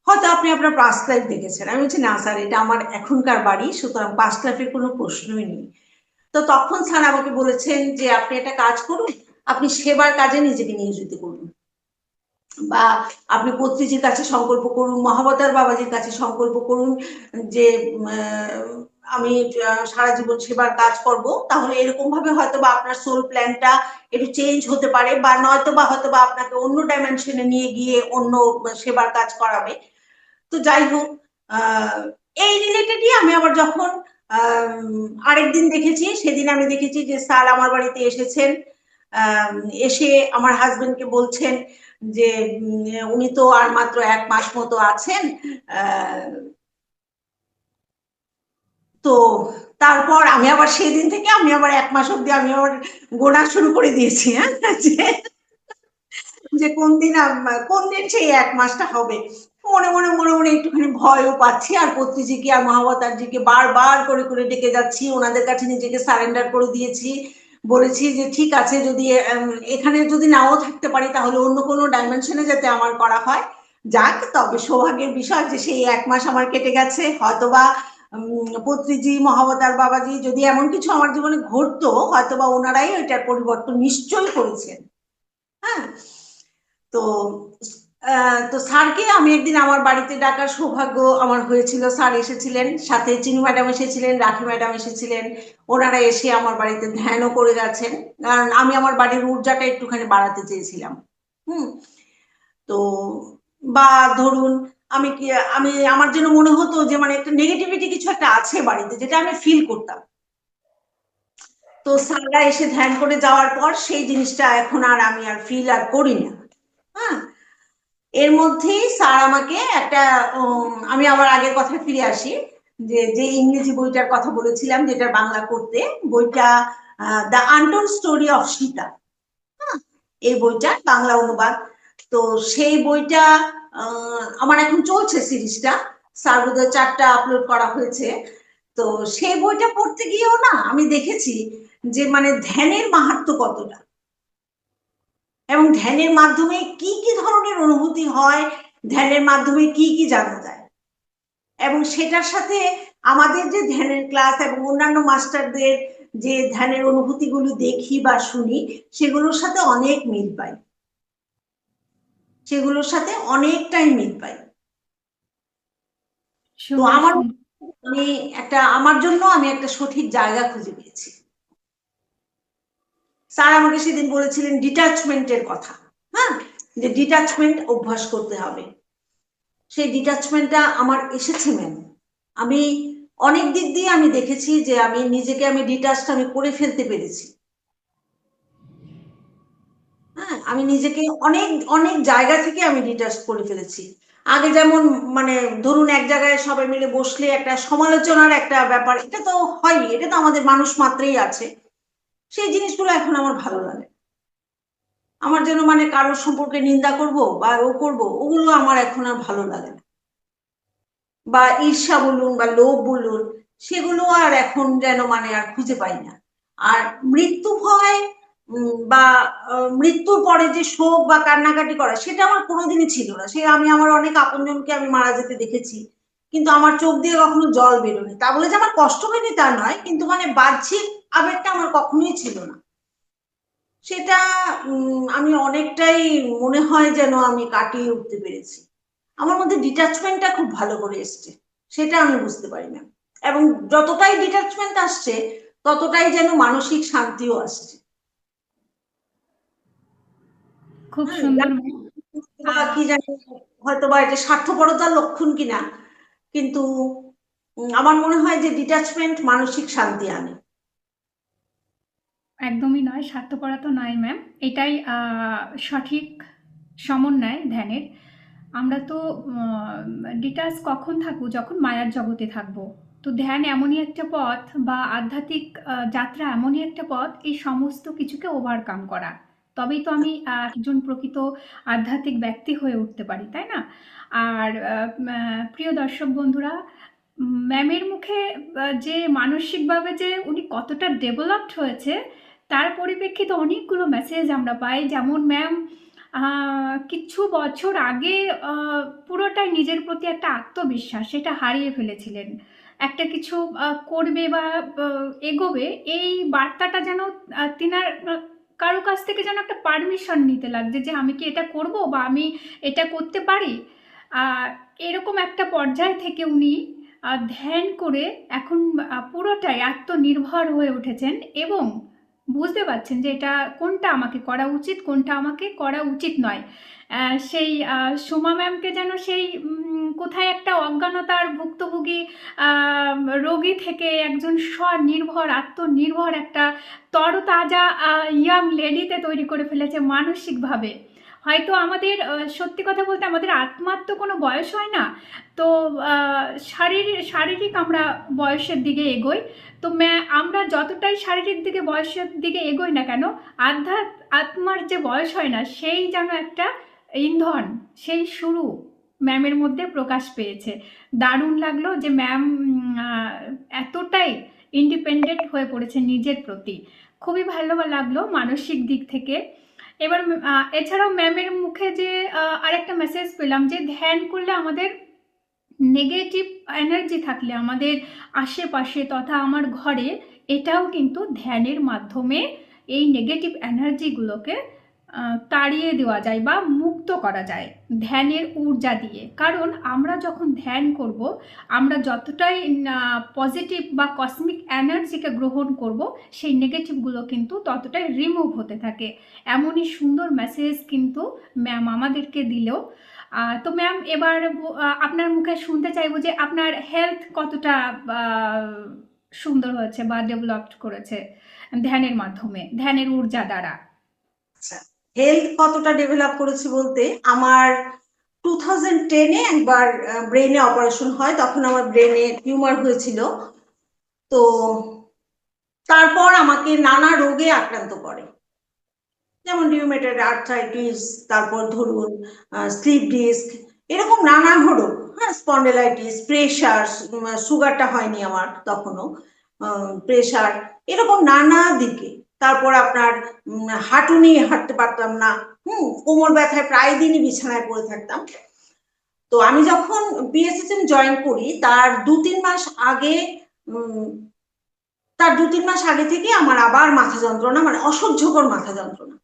হয়তো আপনি আপনার পাস্ট লাইফ দেখেছেন। আমি বলছি না স্যার, এটা আমার এখনকার বাড়ি, সুতরাং পাস্ট লাইফের কোনো প্রশ্নই নেই। তো তখন স্যার আমাকে বলেছেন যে আপনি একটা কাজ করুন, আপনি সেবার কাজে নিজেকে নিয়োজিত করুন, বা আপনি পত্রীজির কাছে সংকল্প করুন, মহাবতার বাবাজির কাছে সংকল্প করুন যে আমি সারা জীবন সেবার কাজ করব। তাহলে এরকম ভাবে হয়তো বা আপনার সোল প্ল্যানটা একটু চেঞ্জ হতে পারে, বা নয়তো বা হয়তো বা আপনাকে অন্য ডাইমেনশনে নিয়ে গিয়ে অন্য সেবার কাজ করাবে। তো যাই হোক, এই রিলেটেডই আমি আবার যখন আরেকদিন দেখেছি, সেদিন আমি দেখেছি যে স্যার আমার বাড়িতে এসেছেন, এসে আমার হাজবেন্ডকে বলছেন যে উনি তো আর মাত্র 1 মাস মতো আছেন। তো তারপর আমি আবার সেই দিন থেকে আমি আবার 1 মাস অব্দি আমি আবার গোনা শুরু করে দিয়েছি, হ্যাঁ, যে কোন দিন সেই 1 মাসটা হবে। মনে মনে মনে মনে একটুখানি ভয়ও পাচ্ছি, আর পত্রীজিকে আর মহাবতারজিকে বারবার করে করে ডেকে যাচ্ছি, ওনাদের কাছে নিজেকে সারেন্ডার করে দিয়েছি, বলেছি যে ঠিক আছে, যদি এখানে যদি নাও থাকতে পারি তাহলে অন্য কোনো ডাইমেনশনে যাতে আমার করা হয়। যাক, তবে সৌভাগ্যের বিষয় যে সেই 1 মাস আমার কেটে গেছে। হয়তোবা পত্রীজি, মহাবতার বাবাজি যদি এমন কিছু আমার জীবনে ঘটতো, হয়তোবা ওনারাই ওইটার পরিবর্তন নিশ্চয়ই করেছেন। হ্যাঁ, তো তো স্যারকে আমি একদিন আমার বাড়িতে ডাকার সৌভাগ্য আমার হয়েছিল। স্যার এসেছিলেন, সাথে চিনু ম্যাডাম এসেছিলেন, রাখি ম্যাডাম এসেছিলেন। ওনারা এসে আমার বাড়িতে ধ্যানও করে গেছেন, কারণ আমি আমার বাড়ির ঊর্জাটা একটুখানি বাড়াতে চেয়েছিলাম। হুম। তো বা ধরুন, আমি কি আমি আমার যেন মনে হতো যে মানে একটা নেগেটিভিটি কিছু একটা আছে বাড়িতে, যেটা আমি ফিল করতাম। তো স্যাররা এসে ধ্যান করে যাওয়ার পর সেই জিনিসটা এখন আর আমি আর ফিল আর করি না। হ্যাঁ, এর মধ্যেই স্যার আমাকে একটা আমি আবার আগের কথায় ফিরে আসি, যে যে ইংরেজি বইটার কথা বলেছিলাম যেটা বাংলা করতে, বইটা the untold story of Sita. হ্যাঁ, এই বইটা বাংলা অনুবাদ। তো সেই বইটা আমার এখন চলছে সিরিজটা। স্যার বোধহয় 4টা আপলোড করা হয়েছে। তো সেই বইটা পড়তে গিয়েও না আমি দেখেছি যে মানে ধ্যানের মাহাত্ম্য কতটা, এবং ধ্যানের মাধ্যমে কি কি ধরনের অনুভূতি হয়, ধ্যানের মাধ্যমে কি কি জানা যায়, এবং সেটার সাথে আমাদের যে ধ্যানের ক্লাস এবং অন্যান্য মাস্টারদের যে ধ্যানের অনুভূতিগুলো দেখি বা শুনি, সেগুলোর সাথে অনেক মিল পাই, সেগুলোর সাথে অনেকটাই মিল পাই। তো সুন্দর আমার সুন্দর। আমি আমার জন্য আমি একটা সঠিক জায়গা খুঁজে পেয়েছি। স্যার আমাকে সেদিন বলেছিলেন ডিটাচমেন্টের কথা। হ্যাঁ, যে ডিটাচমেন্ট অভ্যাস করতে হবে। সেই ডিটাচমেন্টটা আমার এসেছে ম্যাম। আমি অনেক দিক দিয়ে আমি দেখেছি যে আমি নিজেকে ডিটাচড আমি করে ফেলতে পেরেছি। হ্যাঁ, আমি নিজেকে অনেক অনেক জায়গা থেকে আমি ডিটাচ করে ফেলেছি। আগে যেমন মানে ধরুন এক জায়গায় সবাই মিলে বসলে একটা সমালোচনার একটা ব্যাপার, এটা তো হয়ই, এটা তো আমাদের মানুষ মাত্রেই আছে। সেই জিনিসগুলো এখন আমার ভালো লাগে। আমার যেন মানে কারোর সম্পর্কে নিন্দা করব বা ও করব, ওগুলো আমার এখন আর ভালো লাগে না। বা ঈর্ষা বলুন বা লোভ বলুন, সেগুলো আর এখন যেন মানে আর খুঁজে পাই না। আর মৃত্যু ভয় বা মৃত্যুর পরে যে শোক বা কান্নাকাটি করা, সেটা আমার কোনোদিনই ছিল না। সে আমি আমার অনেক আপনজনকে আমি মারা যেতে দেখেছি, কিন্তু আমার চোখ দিয়ে কখনো জল বেরোনি। তা বলে যে আমার কষ্ট হয়নি তা নয়, কিন্তু মানে বাহ্যিক আবেগটা আমার কখনোই ছিল না। সেটা আমি অনেকটাই মনে হয় যেন আমি কাটিয়ে উঠতে পেরেছি। আমার মধ্যে ডিটাচমেন্টটা খুব ভালো করে এসছে, সেটা আমি বুঝতে পারি না। এবং যতটাই ডিটাচমেন্ট আসছে, ততটাই যেন মানসিক শান্তিও আসছে। খুব হ্যাঁ, সুন্দর। বা কি জানি, হয়তো বা এটা স্বার্থপরতার লক্ষণ কিনা, কিন্তু আমার মনে হয় যে ডিটাচমেন্ট মানসিক শান্তি আনে। একদমই নয়, স্বার্থপরা তো নয় ম্যাম। এটাই সঠিক সমন্বয় ধ্যানের। আমরা তো ডিটাচ কখন থাকবো? যখন মায়ার জগতে থাকবো। তো ধ্যান এমনই একটা পথ, বা আধ্যাত্মিক যাত্রা এমনই একটা পথ, এই সমস্ত কিছুকে ওভারকাম করা। তবেই তো আমি একজন প্রকৃত আধ্যাত্মিক ব্যক্তি হয়ে উঠতে পারি, তাই না? আর প্রিয় দর্শক বন্ধুরা, ম্যামের মুখে যে মানসিকভাবে যে উনি কতটা ডেভেলপড হয়েছে, তার পরিপ্রেক্ষিতে অনেকগুলো মেসেজ আমরা পাই। যেমন ম্যাম কিছু বছর আগে পুরোটাই নিজের প্রতি একটা আত্মবিশ্বাস সেটা হারিয়ে ফেলেছিলেন। একটা কিছু করবে বা এগোবে, এই বার্তাটা যেন তিনার কারো কাছ থেকে যেন একটা পারমিশন নিতে লাগছে, যে আমি কি এটা করব বা আমি এটা করতে পারি। আর এরকম একটা পর্যায় থেকে উনি ধ্যান করে এখন পুরোটাই আত্মনির্ভর হয়ে উঠেছেন, এবং বুঝতে পারছেন যে এটা কোনটা আমাকে করা উচিত, কোনটা আমাকে করা উচিত নয়। সেই সোমা ম্যামকে যেন সেই কোথায় একটা অজ্ঞানতার ভুক্তভোগী রোগী থেকে একজন স্বনির্ভর আত্মনির্ভর একটা তরতাজা ইয়াং লেডিতে তৈরি করে ফেলেছে মানসিকভাবে। হয়তো আমাদের সত্যি কথা বলতে আমাদের আত্মার তো কোনো বয়স হয় না। তো শারীরিক আমরা বয়সের দিকে এগোই। তো আমরা যতটাই শারীরিক দিকে বয়সের দিকে এগোই না কেন, আত্মার যে বয়স হয় না, সেই যেন একটা ইন্ধন, সেই শুরু। ম্যামের মধ্যে প্রকাশ পেয়েছে। দারুণ লাগলো যে ম্যাম এতটাই ইন্ডিপেন্ডেন্ট হয়ে পড়েছে নিজের প্রতি। খুবই ভালো লাগলো মানসিক দিক থেকে। এবার এছাড়াও ম্যামের মুখে যে আরেকটা মেসেজ পেলাম যে ধ্যান করলে আমাদের নেগেটিভ এনার্জি থাকলে আমাদের আশেপাশে তথা আমার ঘরে, এটাও কিন্তু ধ্যানের মাধ্যমে এই নেগেটিভ এনার্জিগুলোকে তাড়িয়ে দেওয়া যায় বা মুক্ত করা যায় ধ্যানের ঊর্জা দিয়ে। কারণ আমরা যখন ধ্যান করব, আমরা যতটাই পজিটিভ বা কসমিক এনার্জিকে গ্রহণ করব, সেই নেগেটিভগুলো কিন্তু ততটাই রিমুভ হতে থাকে। এমনই সুন্দর মেসেজ কিন্তু ম্যাম আমাদেরকে দিলেও। তো ম্যাম, এবার আপনার মুখে শুনতে চাইবো যে আপনার হেলথ কতটা সুন্দর হয়েছে বা ডেভেলপড করেছে ধ্যানের মাধ্যমে, ধ্যানের ঊর্জা দ্বারা। আচ্ছা, হেলথ কতটা ডেভেলপ করেছি বলতে, আমার 2010-এ একবার ব্রেনে অপারেশন হয়, তখন আমার ব্রেনে টিউমার হয়েছিল। তো তারপর আমাকে নানা রোগে আক্রান্ত করে, যেমন রিউমেটয়েড আর্থ্রাইটিস, তারপর ধরুন স্লিপ ডিস্ক, এরকম নানা রোগ, হ্যাঁ, স্পন্ডেলাইটিস, প্রেশার, সুগারটা হয়নি আমার তখনও, প্রেশার, এরকম নানা দিকে। তারপর আপনার হাঁটু নিয়ে হাঁটতে পারতাম না, কোমর ব্যথায় প্রায় দিনই বিছানায় পড়ে থাকতাম। তো আমি যখন বিএসএসএম জয়েন করি তার 2-3 মাস আগে থেকে আমার আবার মাথা যন্ত্রণা, মানে অসহ্যকর মাথা যন্ত্রণা।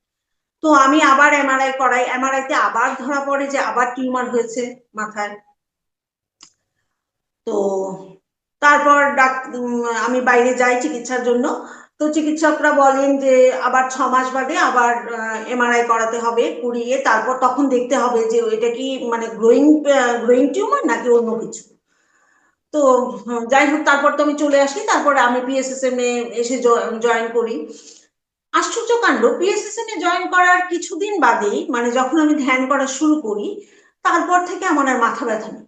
তো আমি আবার এমআরআই করাই, এমআরআই তে আবার ধরা পড়ে যে আবার টিউমার হয়েছে মাথায়। তো তারপর আমি বাইরে যাই চিকিৎসার জন্য। তো চিকিৎসকরা বলেন যে আবার 6 মাস বাদে আবার এমআরআই করাতে হবে, করিয়ে তারপর তখন দেখতে হবে যে এটা কি মানে গ্রোয়িং টিউমার নাকি অন্য কিছু। তো যাই হোক, তারপর তো আমি চলে আসি, তারপর আমি পিএসএসএম এ এসে জয়েন করি। আশ্চর্য কাণ্ড, পিএসএসএম এ জয়েন করার কিছুদিন বাদেই, মানে যখন আমি ধ্যান করা শুরু করি, তারপর থেকে আমার আর মাথা ব্যথা নেই।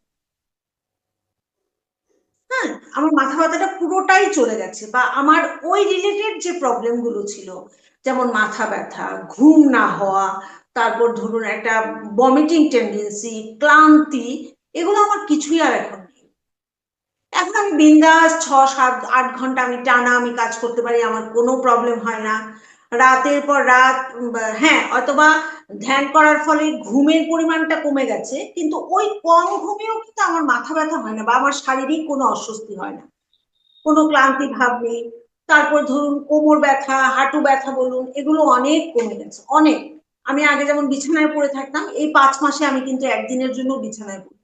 হ্যাঁ, আমার মাথা ব্যথাটা পুরোটাই চলে গেছে, বা আমার ওই রিলেটেড যে প্রবলেম গুলো ছিল, যেমন মাথা ব্যথা, ঘুম না হওয়া, তারপর ধরুন একটা বমিটিং টেন্ডেন্সি, ক্লান্তি, এগুলো আমার কিছুই আর এখন নেই। এখন আমি বিন্দাস 6-7-8 ঘন্টা আমি টানা আমি কাজ করতে পারি, আমার কোনো প্রবলেম হয় না। রাতের পর রাত, হ্যাঁ, অথবা ধ্যান করার ফলে ঘুমের পরিমাণটা কমে গেছে, কিন্তু ওই কম ঘুমেও কিন্তু আমার মাথা ব্যথা হয় না, বা আমার শারীরিক কোনো অস্বস্তি হয় না, কোনো ক্লান্তি ভাব নেই। তারপর ধরুন কোমর ব্যথা, হাঁটু ব্যথা বলুন, এগুলো অনেক কমে গেছে, অনেক। আমি আগে যেমন বিছানায় পড়ে থাকতাম, এই 5 মাসে আমি কিন্তু একদিনের জন্য বিছানায় পড়ি,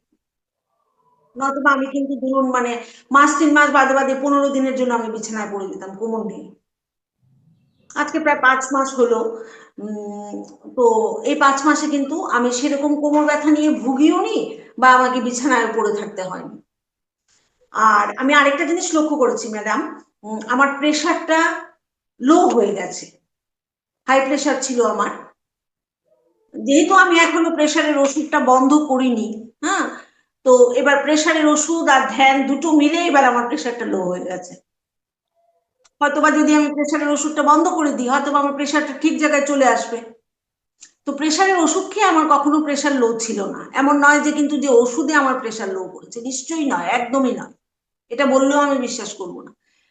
নতুবা আমি কিন্তু ধরুন মানে মাস 3 মাস বাদে বাদে 15 দিনের জন্য আমি বিছানায় পড়ে যেতাম কোমর নিয়ে। আজকে প্রায় 5 মাস হলো। তো এই 5 মাসে কিন্তু আমি সেরকম কোমর ব্যথা নিয়ে ভুগিও নি, বা আমাকে বিছানায় পড়ে থাকতে হয়নি। আর আমি আরেকটা জিনিস লক্ষ্য করেছি ম্যাডাম, আমার প্রেশারটা লো হয়ে গেছে। হাই প্রেশার ছিল আমার, যেহেতু আমি এখনো প্রেশারের ওষুধটা বন্ধ করিনি, হ্যাঁ, তো এবার প্রেশারের ওষুধ আর ধ্যান দুটো মিলে এবার আমার প্রেশারটা লো হয়ে গেছে। হয়তোবা যদি আমি প্রেশারের ওষুধটা বন্ধ করে দিই, হয়তোবা আমার প্রেশারটা ঠিক জায়গায় চলে আসবে। তো প্রেশারের ওষুধ খেয়ে আমার কখনো প্রেশার লো ছিল না, এমন নয় যে কিন্তু যে ওষুধে আমার প্রেশার লো করেছে, নিশ্চয়ই নয়, একদমই নয়। এটা বললেও আমি বিশ্বাস করবো না,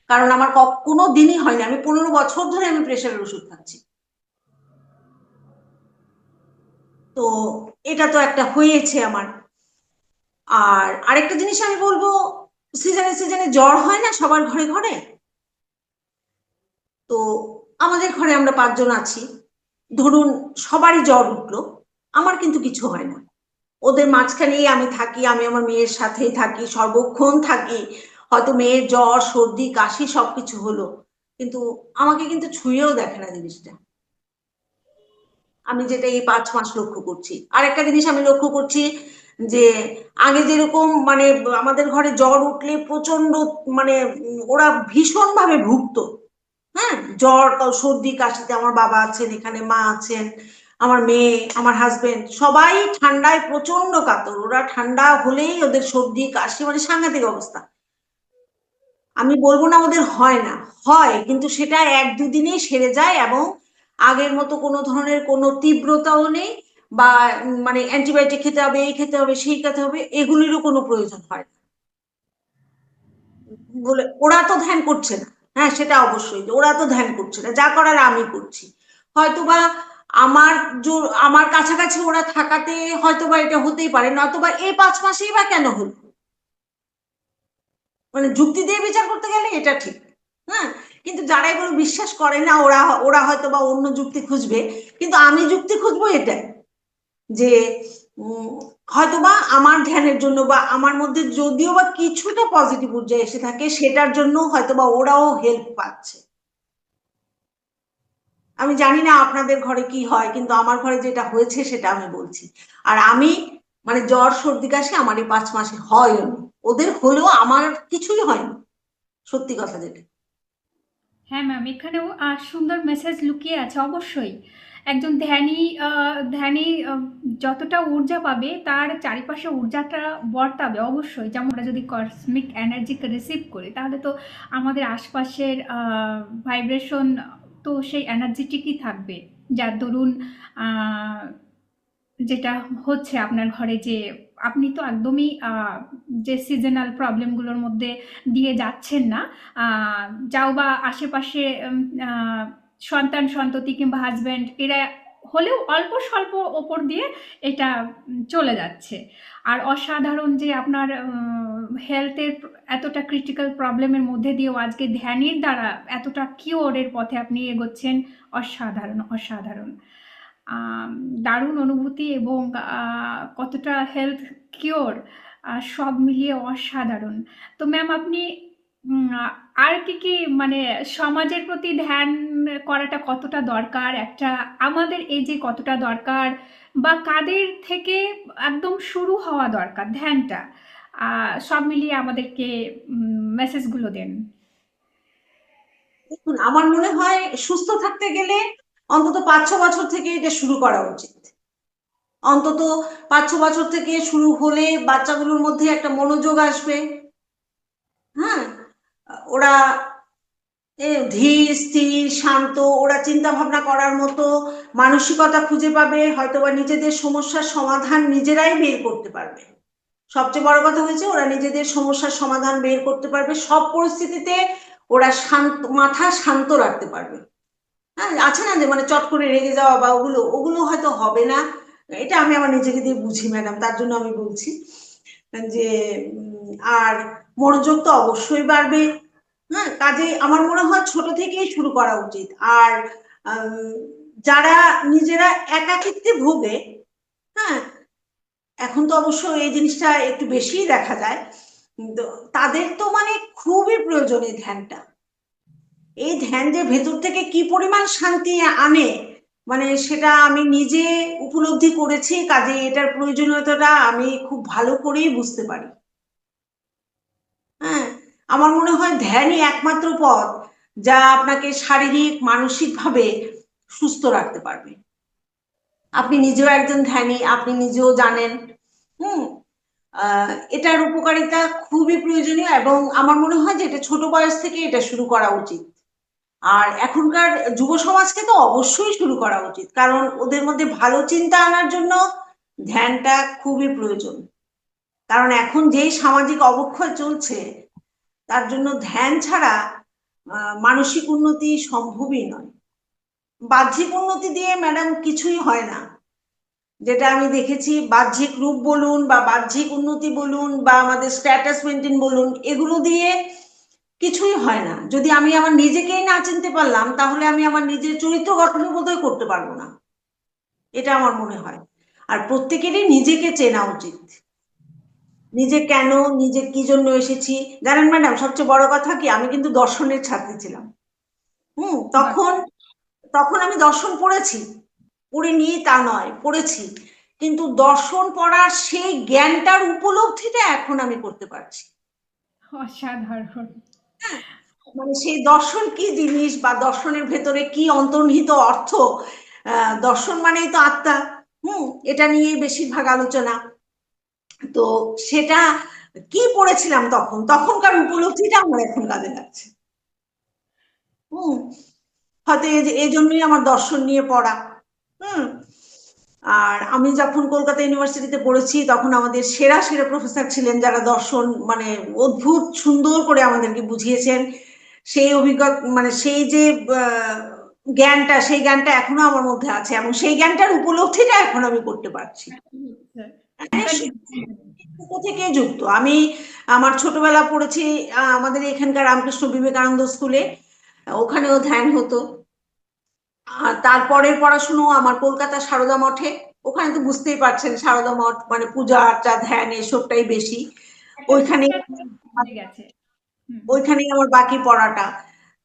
কারণ আমার কোনো দিনই হয়নি, আমি 15 বছর ধরে আমি প্রেশারের ওষুধ খাচ্ছি। তো এটা তো একটা হয়েছে আমার। আর আরেকটা জিনিস আমি বলবো, সিজনে সিজনে জ্বর হয় না সবার ঘরে ঘরে, তো আমাদের ঘরে আমরা 5 জন আছি, ধরুন সবারই জ্বর উঠলো, আমার কিন্তু কিছু হয় না। ওদের মাঝখানেই আমি থাকি, আমি আমার মেয়ের সাথেই থাকি, সর্বক্ষণ থাকি। হয়তো মেয়ের জ্বর সর্দি কাশি সবকিছু হলো, কিন্তু আমাকে কিন্তু ছুঁয়েও দেখে না জিনিসটা। আমি যেটা এই 5 মাস লক্ষ্য করছি। আর একটা জিনিস আমি লক্ষ্য করছি যে আগে যেরকম মানে আমাদের ঘরে জ্বর উঠলে প্রচন্ড, মানে ওরা ভীষণ ভাবে ভুগতো, হ্যাঁ, জ্বর সর্দি কাশিতে। আমার বাবা আছেন এখানে, মা আছেন, আমার মেয়ে, আমার হাজবেন্ড, সবাই ঠান্ডায় প্রচন্ড কাতর, ওরা ঠান্ডা হলেই ওদের সর্দি কাশি, মানে সাংঘাতিক অবস্থা। আমি বলবো না ওদের হয় না, হয়, কিন্তু সেটা 1-2 দিনেই সেরে যায়, এবং আগের মতো কোনো ধরনের কোনো তীব্রতাও নেই, বা মানে অ্যান্টিবায়োটিক খেতে হবে, এই খেতে হবে, সেই খেতে হবে, এগুলিরও কোনো প্রয়োজন হয় না। বলে ওরা তো ধ্যান করছে না, হ্যাঁ সেটা অবশ্যই, ওরা তো ধ্যান করছে না, যা করার আমি করছি। হয়তোবা আমার আমার কাছাকাছি ওরা থাকাতে হয়তোবা এটা হতেই পারে, নয়তোবা এই 5 মাসেই বা কেন হলো, মানে যুক্তি দিয়ে বিচার করতে গেলে এটা ঠিক। হ্যাঁ, কিন্তু যারা এগুলো বিশ্বাস করে না ওরা ওরা হয়তো বা অন্য যুক্তি খুঁজবে, কিন্তু আমি যুক্তি খুঁজবো এটাই যে হয়তোবা আমার ধ্যানের জন্য বা আমার মধ্যে যদিও বা কিছুটা পজিটিভ ঊর্জা এসে থাকে, সেটার জন্য হয়তোবা ওরাও হেল্প পাচ্ছে। আমি জানি না আপনাদের ঘরে কি হয়, কিন্তু আমার ঘরে যেটা হয়েছে সেটা আমি বলছি। আর আমি মানে জ্বর সর্দি কাশি আমার এই 5 মাসে হয়নি, ওদের হলেও আমার কিছুই হয়নি, সত্যি কথা যেটা। হ্যাঁ ম্যাম, এখানেও সুন্দর মেসেজ লুকিয়ে আছে অবশ্যই। একজন ধ্যানী ধ্যানী যতটা ঊর্জা পাবে তার চারিপাশে ঊর্জাটা বর্তাবে অবশ্যই। যেমন আমরা যদি কসমিক এনার্জিকে রিসিভ করি তাহলে তো আমাদের আশপাশের ভাইব্রেশন তো সেই এনার্জেটিকই থাকবে, যার দরুন আহ, যেটা হচ্ছে আপনার ঘরে, যে আপনি তো একদমই যে সিজনাল প্রবলেমগুলোর মধ্যে দিয়ে যাচ্ছেন না, যাও বা আশেপাশে সন্তান সন্ততি কিংবা হাজব্যান্ড এরা হলেও অল্প স্বল্প ওপর দিয়ে এটা চলে যাচ্ছে। আর অসাধারণ যে আপনার হেলথের এতটা ক্রিটিক্যাল প্রবলেমের মধ্যে দিয়েও আজকে ধ্যানের দ্বারা এতটা কিওরের পথে আপনি এগোচ্ছেন, অসাধারণ অসাধারণ। আম, দারুণ অনুভূতি এবং কতটা হেলথ কিওর, সব মিলিয়ে অসাধারণ। তো ম্যাম আপনি আর কি কি মানে সমাজের প্রতি ধ্যান করাটা কতটা দরকার, একটা আমাদের এই যে কতটা দরকার, বা কাদের থেকে একদম শুরু হওয়া দরকার ধ্যানটা, সব মিলিয়ে আমাদেরকে মেসেজগুলো দেন। দেখুন, আমার মনে হয় সুস্থ থাকতে গেলে অন্তত 5-6 বছর থেকে এটা শুরু করা উচিত। অন্তত 5-6 বছর থেকে শুরু হলে বাচ্চাগুলোর মধ্যে একটা মনোযোগ আসবে। হ্যাঁ, ওরা ধীর স্থির শান্ত, ওরা চিন্তা ভাবনা করার মতো মানসিকতা খুঁজে পাবে, হয়তোবা নিজেদের সমস্যার সমাধান নিজেরাই বের করতে পারবে। সবচেয়ে বড় কথা হয়েছে ওরা নিজেদের সমস্যার সমাধান বের করতে পারবে, সব পরিস্থিতিতে ওরা শান্ত, মাথা শান্ত রাখতে পারবে। হ্যাঁ, আছে না যে মানে চট করে রেগে যাওয়া বা ওগুলো ওগুলো হয়তো হবে না। এটা আমি আমার নিজেকে দিয়ে বুঝি ম্যাডাম, তার জন্য আমি বলছি যে আর মনোযোগ তো অবশ্যই বাড়বে। হ্যাঁ, কাজে আমার মনে হয় ছোট থেকেই শুরু করা উচিত। আর উম, যারা নিজেরা একাকিত্বে ভোগে, হ্যাঁ এখন তো অবশ্য এই জিনিসটা একটু বেশিই দেখা যায়, কিন্তু তাদের তো মানে খুবই প্রয়োজন এই ধ্যানটা। এই ধ্যান যে ভেতর থেকে কি পরিমাণ শান্তি আনে, মানে সেটা আমি নিজে উপলব্ধি করেছি, কাজে এটার প্রয়োজনীয়তাটা আমি খুব ভালো করেই বুঝতে পারি। হ্যাঁ, আমার মনে হয় ধ্যানই একমাত্র পথ যা আপনাকে শারীরিক মানসিক ভাবে সুস্থ রাখতে পারবে। আপনি নিজেও একজন ধ্যানী, আপনি নিজেও জানেন। হুম, এটার উপকারিতা খুবই প্রয়োজনীয় এবং আমার মনে হয় যে এটা ছোট বয়স থেকে এটা শুরু করা উচিত। আর এখনকার যুব সমাজকে তো অবশ্যই শুরু করা উচিত, কারণ ওদের মধ্যে ভালো চিন্তা আনার জন্য ধ্যানটা খুবই প্রয়োজন। কারণ এখন যেই সামাজিক অবক্ষয় চলছে, তার জন্য ধ্যান ছাড়া মানসিক উন্নতি সম্ভবই নয়। বাহ্যিক উন্নতি দিয়ে ম্যাডাম কিছুই হয় না। যেটা আমি দেখেছি, বাহ্যিক রূপ বলুন বা বাহ্যিক উন্নতি বলুন বা আমাদের স্ট্যাটাস মেনটেন বলুন, এগুলো দিয়ে কিছুই হয় না। যদি আমি আমার নিজেকেই না চিনতে পারলাম, তাহলে আমি আমার নিজের চরিত্র গঠনই বোধহয় করতে পারবো না, এটা আমার মনে হয়। আর প্রত্যেকেরই নিজেকে চেনা উচিত, নিজে কেন, নিজে কি জন্য এসেছি। জানেন ম্যাডাম, সবচেয়ে বড় কথা কি, আমি কিন্তু দর্শনের ছাত্রী ছিলাম। বাহ। তখন তখন আমি দর্শন পড়েছি, পড়িনি তা নয়, পড়েছি, কিন্তু দর্শন পড়ার সেই জ্ঞানটার উপলব্ধিটা এখন আমি করতে পারছি। অসাধারণ। হ্যাঁ, মানে সেই দর্শন কি জিনিস বা দর্শনের ভেতরে কি অন্তর্নিহিত অর্থ। দর্শন মানেই তো আত্মা। এটা নিয়েই বেশিরভাগ আলোচনা। তো সেটা কি পড়েছিলাম তখন, তখনকার উপলব্ধিটা আমার এখন কাজে লাগছে। হুম, হয়তো এই জন্যই আমার দর্শন নিয়ে পড়া। হুম, আর আমি যখন কলকাতা ইউনিভার্সিটিতে পড়েছি তখন আমাদের সেরা সেরা প্রফেসর ছিলেন, যারা দর্শন মানে অদ্ভুত সুন্দর করে আমাদেরকে বুঝিয়েছেন। সেই অভিজ্ঞতা মানে সেই যে আহ, জ্ঞানটা, সেই জ্ঞানটা এখনো আমার মধ্যে আছে এবং সেই জ্ঞানটার উপলব্ধিটা এখন আমি করতে পারছি। হ্যাঁ, থেকে যুক্ত আমি আমার ছোটবেলা পড়েছি আমাদের এখানকার রামকৃষ্ণ বিবেকানন্দ স্কুলে, ওখানেও ধ্যান হতো। আর তারপরের পড়াশুনো আমার কলকাতা সারদা মঠে। ওখানে তো বুঝতেই পারছেন সারদা মঠ মানে পূজা আর্চা ধ্যান এসবটাই বেশি। একটা ওইখানে সিস্টেম হয়ে গেছে। হুম। ওইখানেই আমার বাকি পড়াটা।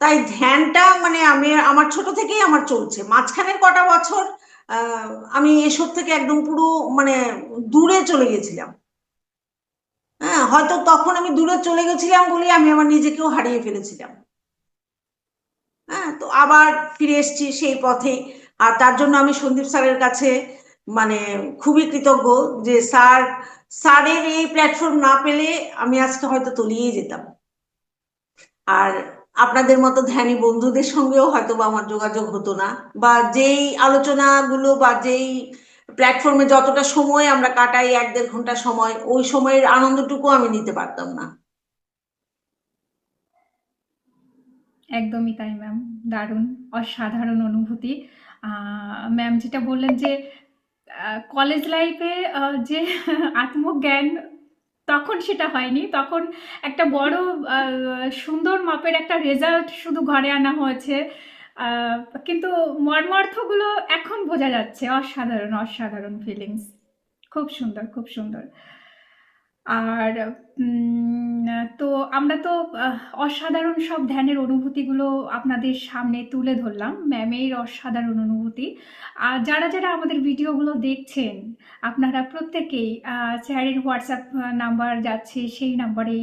তাই ধ্যানটা মানে আমি আমার ছোট থেকেই আমার চলছে। মাঝখানের কটা বছর আমি এসব থেকে একদম পুরো মানে দূরে চলে গেছিলাম। হ্যাঁ, হয়তো তখন আমি দূরে চলে গেছিলাম বলে আমি আমার নিজেকেও হারিয়ে ফেলেছিলাম। হ্যাঁ, তো আবার ফিরে এসেছি সেই পথে। আর তার জন্য আমি সন্দীপ স্যারের কাছে মানে খুবই কৃতজ্ঞ যে স্যারের এই প্ল্যাটফর্ম না পেলে আমি আজকে হয়তো তলিয়েই যেতাম। আর আপনাদের মতো ধ্যানী বন্ধুদের সঙ্গেও হয়তো বা আমার যোগাযোগ হতো না, বা যেই আলোচনাগুলো বা যেই প্ল্যাটফর্মে যতটা সময় আমরা কাটাই, 1-1.5 ঘন্টা সময়, ওই সময়ের আনন্দটুকু আমি নিতে পারতাম না। একদমই তাই ম্যাম। দারুণ, অসাধারণ অনুভূতি। ম্যাম যেটা বললেন যে কলেজ লাইফে যে আত্মজ্ঞান, তখন সেটা হয়নি। তখন একটা বড় সুন্দর মাপের একটা রেজাল্ট শুধু ঘরে আনা হয়েছে। আহ, কিন্তু মর্মার্থগুলো এখন বোঝা যাচ্ছে। অসাধারণ, অসাধারণ ফিলিংস। খুব সুন্দর, খুব সুন্দর। আর তো আমরা তো অসাধারণ সব ধ্যানের অনুভূতিগুলো আপনাদের সামনে তুলে ধরলাম, ম্যামের অসাধারণ অনুভূতি। আর যারা যারা আমাদের ভিডিওগুলো দেখছেন, আপনারা প্রত্যেকেই স্যারের হোয়াটসঅ্যাপ নাম্বার যাচ্ছে, সেই নাম্বারে